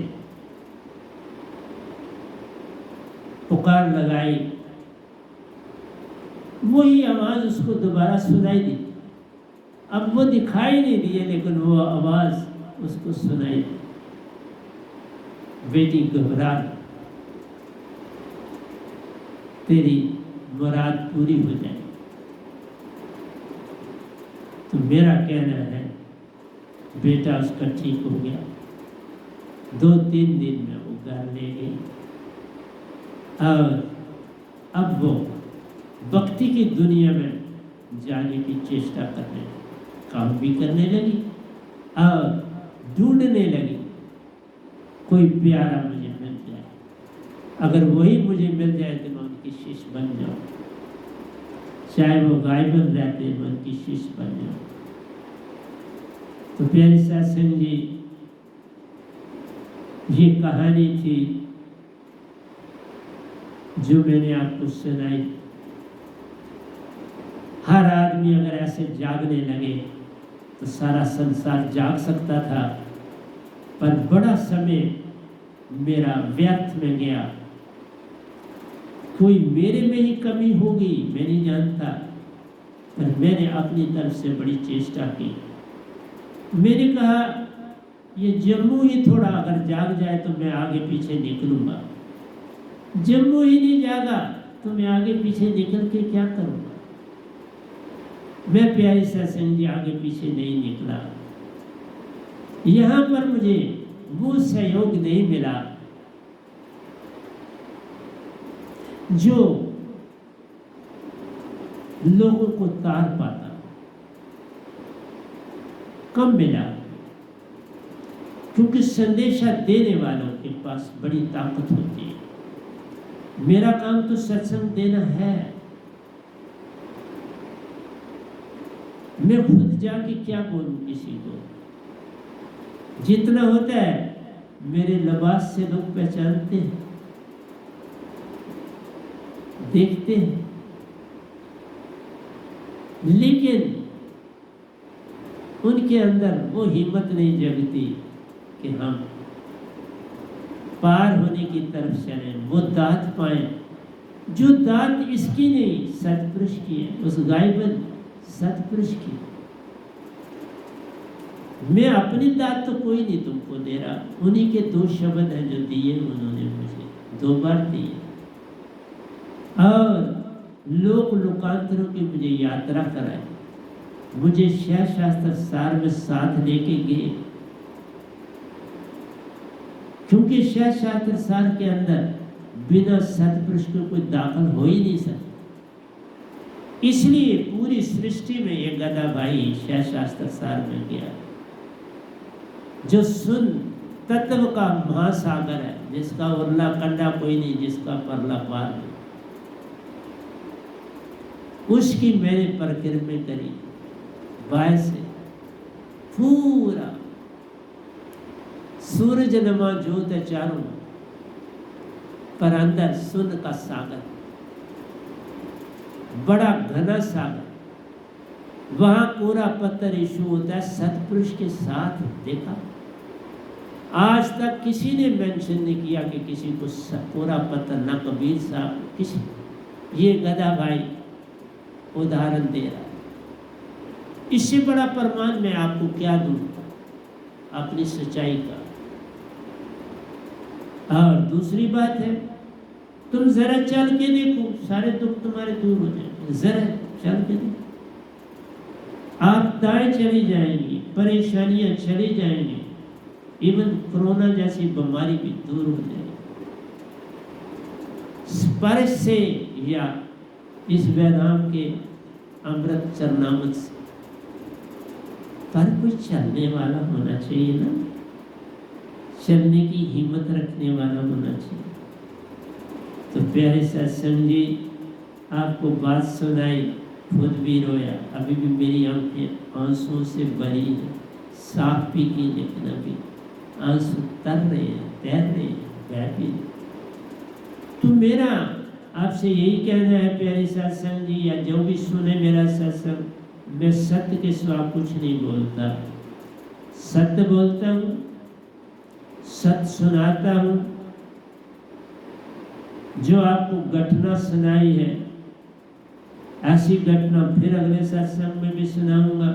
पुकार लगाई, वही आवाज उसको दोबारा सुनाई दी। अब वो दिखाई नहीं दिए लेकिन वो आवाज उसको सुनाई दी, बेटी घबरा, तेरी मुराद पूरी हो जाए। तो मेरा कहना है बेटा उसका ठीक हो गया, 2-3 दिन में वो घर ले गई और अब वो भक्ति की दुनिया में जाने की चेष्टा करने लगी, काम भी करने लगी और ढूंढने लगी कोई प्यारा मुझे मिल जाए, अगर वही मुझे मिल जाए तो मैं उनकी शिष्य बन जाऊँ, चाहे वो गायबन रहते मैं उनकी शिष्य बन जाऊँ। तो प्यारे सत्संग जी, ये कहानी थी जो मैंने आपको सुनाई। हर आदमी अगर ऐसे जागने लगे तो सारा संसार जाग सकता था, पर बड़ा समय मेरा व्यर्थ में गया। कोई मेरे में ही कमी होगी मैं नहीं जानता, पर मैंने अपनी तरफ से बड़ी चेष्टा की। मैंने कहा ये जम्मू ही थोड़ा अगर जाग जाए तो मैं आगे पीछे निकलूंगा, जम्मू ही नहीं जागा तो मैं आगे पीछे निकल के क्या करूंगा। मैं प्यारी सत्संग जी आगे पीछे नहीं निकला, यहाँ पर मुझे वो सहयोग नहीं मिला जो लोगों को तार पाता, कम मिला, क्योंकि संदेशा देने वालों के पास बड़ी ताकत होती है। मेरा काम तो सत्संग देना है, मैं खुद जाके क्या बोलूं किसी को। जितना होता है मेरे लिबास से लोग पहचानते हैं, देखते हैं, लेकिन उनके अंदर वो हिम्मत नहीं जगती कि हम पार होने की तरफ चलें, वो दात पाएं जो दात इसकी नहीं सतपुरुष की है, उस गायबन सतपुरुष की। मैं अपनी दात तो कोई नहीं तुमको दे रहा, उन्हीं के 2 शब्द हैं जो दिए उन्होंने मुझे, 2 बार दिए, और लोक लोकांतरों की मुझे यात्रा कराई। मुझे शिक्षा शास्त्र सार में साथ लेके गए, क्योंकि शिक्षा शास्त्र सार के अंदर बिना सतपुरुष को कोई दाखिल हो ही नहीं सकता। इसलिए पूरी सृष्टि में ये गधा भाई शिक्षा शास्त्र सार में गया, जो सुन तत्व का महासागर है, जिसका उरला कंडा कोई नहीं, जिसका परला पार नहीं, उसकी मैंने परिक्रमा करी बाय से। पूरा सूरज नमा जोत है चारों, पर अंदर सुन का सागर, बड़ा घना सागर। वहां पूरा पत्थर इशू होता है, सतपुरुष के साथ देखा। आज तक किसी ने मेंशन नहीं किया कि किसी को पूरा पत्थर, ना कबीर साहब, किसी। ये गधा भाई उदाहरण दे रहा है। इससे बड़ा प्रमाण मैं आपको क्या दूं अपनी सच्चाई का। और दूसरी बात है, तुम जरा चल के देखो, सारे दुख तुम्हारे दूर हो जाएंगे। जरा चल के देखो, आपदाएं चली जाएंगी, परेशानियां चली जाएंगी, इवन कोरोना जैसी बीमारी भी दूर हो जाएगी। स्पर्श से या इस वैधाम के अमृत चरणामृत से, पर कोई चलने वाला होना चाहिए ना, चलने की हिम्मत रखने वाला होना चाहिए। तो प्यारे सत्संग जी, आपको बात सुनाई, खुद भी रोया, अभी भी मेरी आंखें आंसुओं से भरी हैं, साफ भी की, लेकिन अभी आंसू तर रहे हैं, तैर रहे हैं, बह भी। तो मेरा आपसे यही कहना है प्यारे सत्संग जी, या जो भी सुने मेरा सत्संग, मैं सत्य के सिवा कुछ नहीं बोलता। सत्य बोलता हूँ, सत्य सुनाता हूँ। जो आपको घटना सुनाई है, ऐसी घटना फिर अगले सत्संग में भी सुनाऊंगा।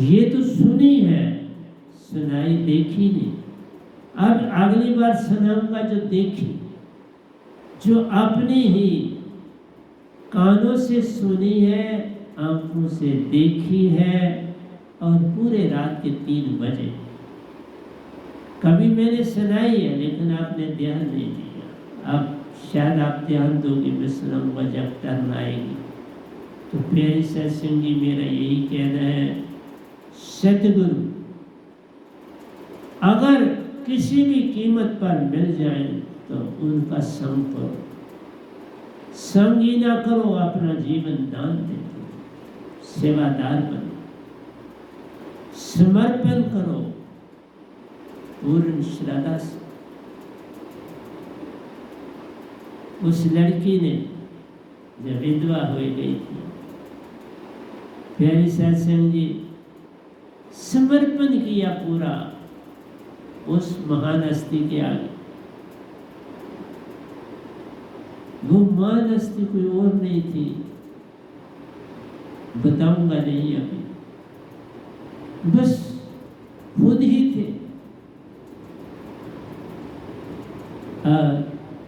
ये तो सुनी है, सुनाई देखी नहीं। अब अगली बार सुनाऊंगा जो देखी, जो अपने ही कानों से सुनी है, आंखों से देखी है, और पूरे रात के 3 बजे कभी मैंने सुनाई है, लेकिन आपने ध्यान नहीं दिया। अब शायद आप ध्यान दोगे, मैं सुनाऊंगा जब टर्न आएगी। तो प्यारे सत्संग जी, मेरा यही कहना है, सतगुरु अगर किसी भी कीमत पर मिल जाए तो उनका संग करो। संग ही ना करो, अपना जीवन दान दे दो, सेवादार बनो, समर्पण करो पूर्ण श्रद्धा से। उस लड़की ने जब विधवा हो गई थी, प्यारी सत्संग जी, समर्पण किया पूरा उस महान हस्ती के आगे। वो महान हस्ती कोई और नहीं थी, बताऊंगा नहीं अभी, बस खुद ही थे।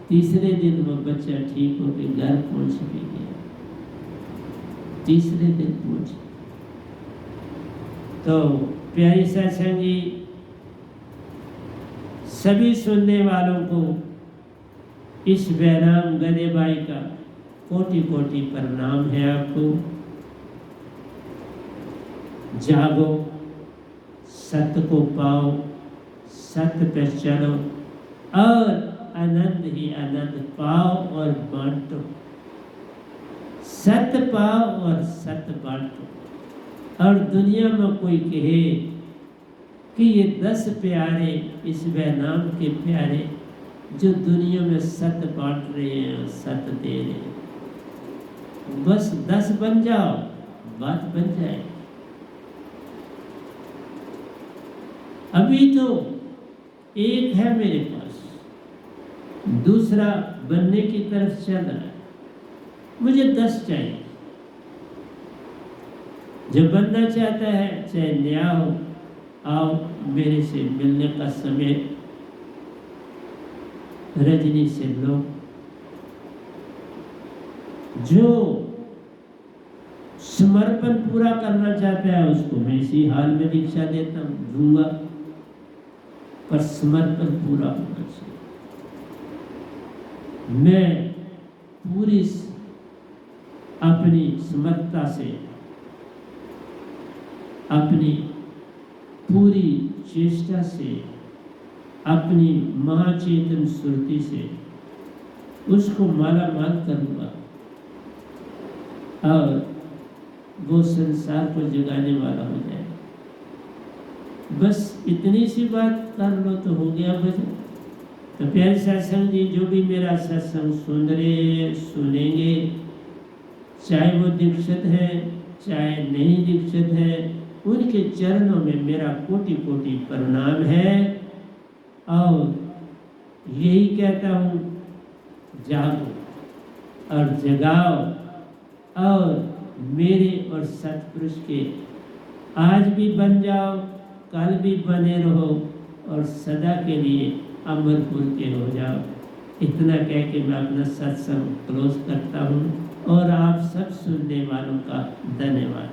तीसरे दिन वो बच्चा ठीक होकर घर पहुंच भी गया, तीसरे दिन पहुंच। तो प्यारी सत्संग जी, सभी सुनने वालों को इस बैराम गधे भाई का कोटि कोटि प्रणाम है। आपको जागो, सत्य को पाओ, सत्य पे चलो, और आनंद ही आनंद पाओ और बांटो। सत्य पाओ और सत्य बांटो। और दुनिया में कोई कहे कि ये 10 प्यारे इस नाम के प्यारे जो दुनिया में सत्य बांट रहे हैं और सत्य दे रहे हैं, बस 10 बन जाओ, बात बन जाए। अभी तो एक है मेरे पास, दूसरा बनने की तरफ चल रहा है, मुझे 10 चाहिए। जो बनना चाहता है, चाहे नया हो, आओ मेरे से मिलने का समय रजनी से लो। जो समर्पण पूरा करना चाहता है उसको मैं इसी हाल में दीक्षा देता हूँ, दूंगा, पर समर्पण पूरा होना चाहिए। मैं पूरी अपनी समर्थता से, अपनी पूरी चेष्टा से, अपनी महाचेतन सुरति से उसको माला माल करूंगा और वो संसार को जगाने वाला हो जाए। बस इतनी सी बात कर लो तो हो गया भजन। तो प्यारे सत्संग जी, जो भी मेरा सत्संग सुन रहे सुनेंगे, चाहे वो दीक्षित है चाहे नहीं दीक्षित है, उनके चरणों में मेरा कोटि कोटि प्रणाम है और यही कहता हूँ, जागो और जगाओ और मेरे और सतपुरुष के आज भी बन जाओ, कल भी बने रहो और सदा के लिए अमरपुर के हो जाओ। इतना कह के मैं अपना सत्संग क्लोज करता हूँ और आप सब सुनने वालों का धन्यवाद।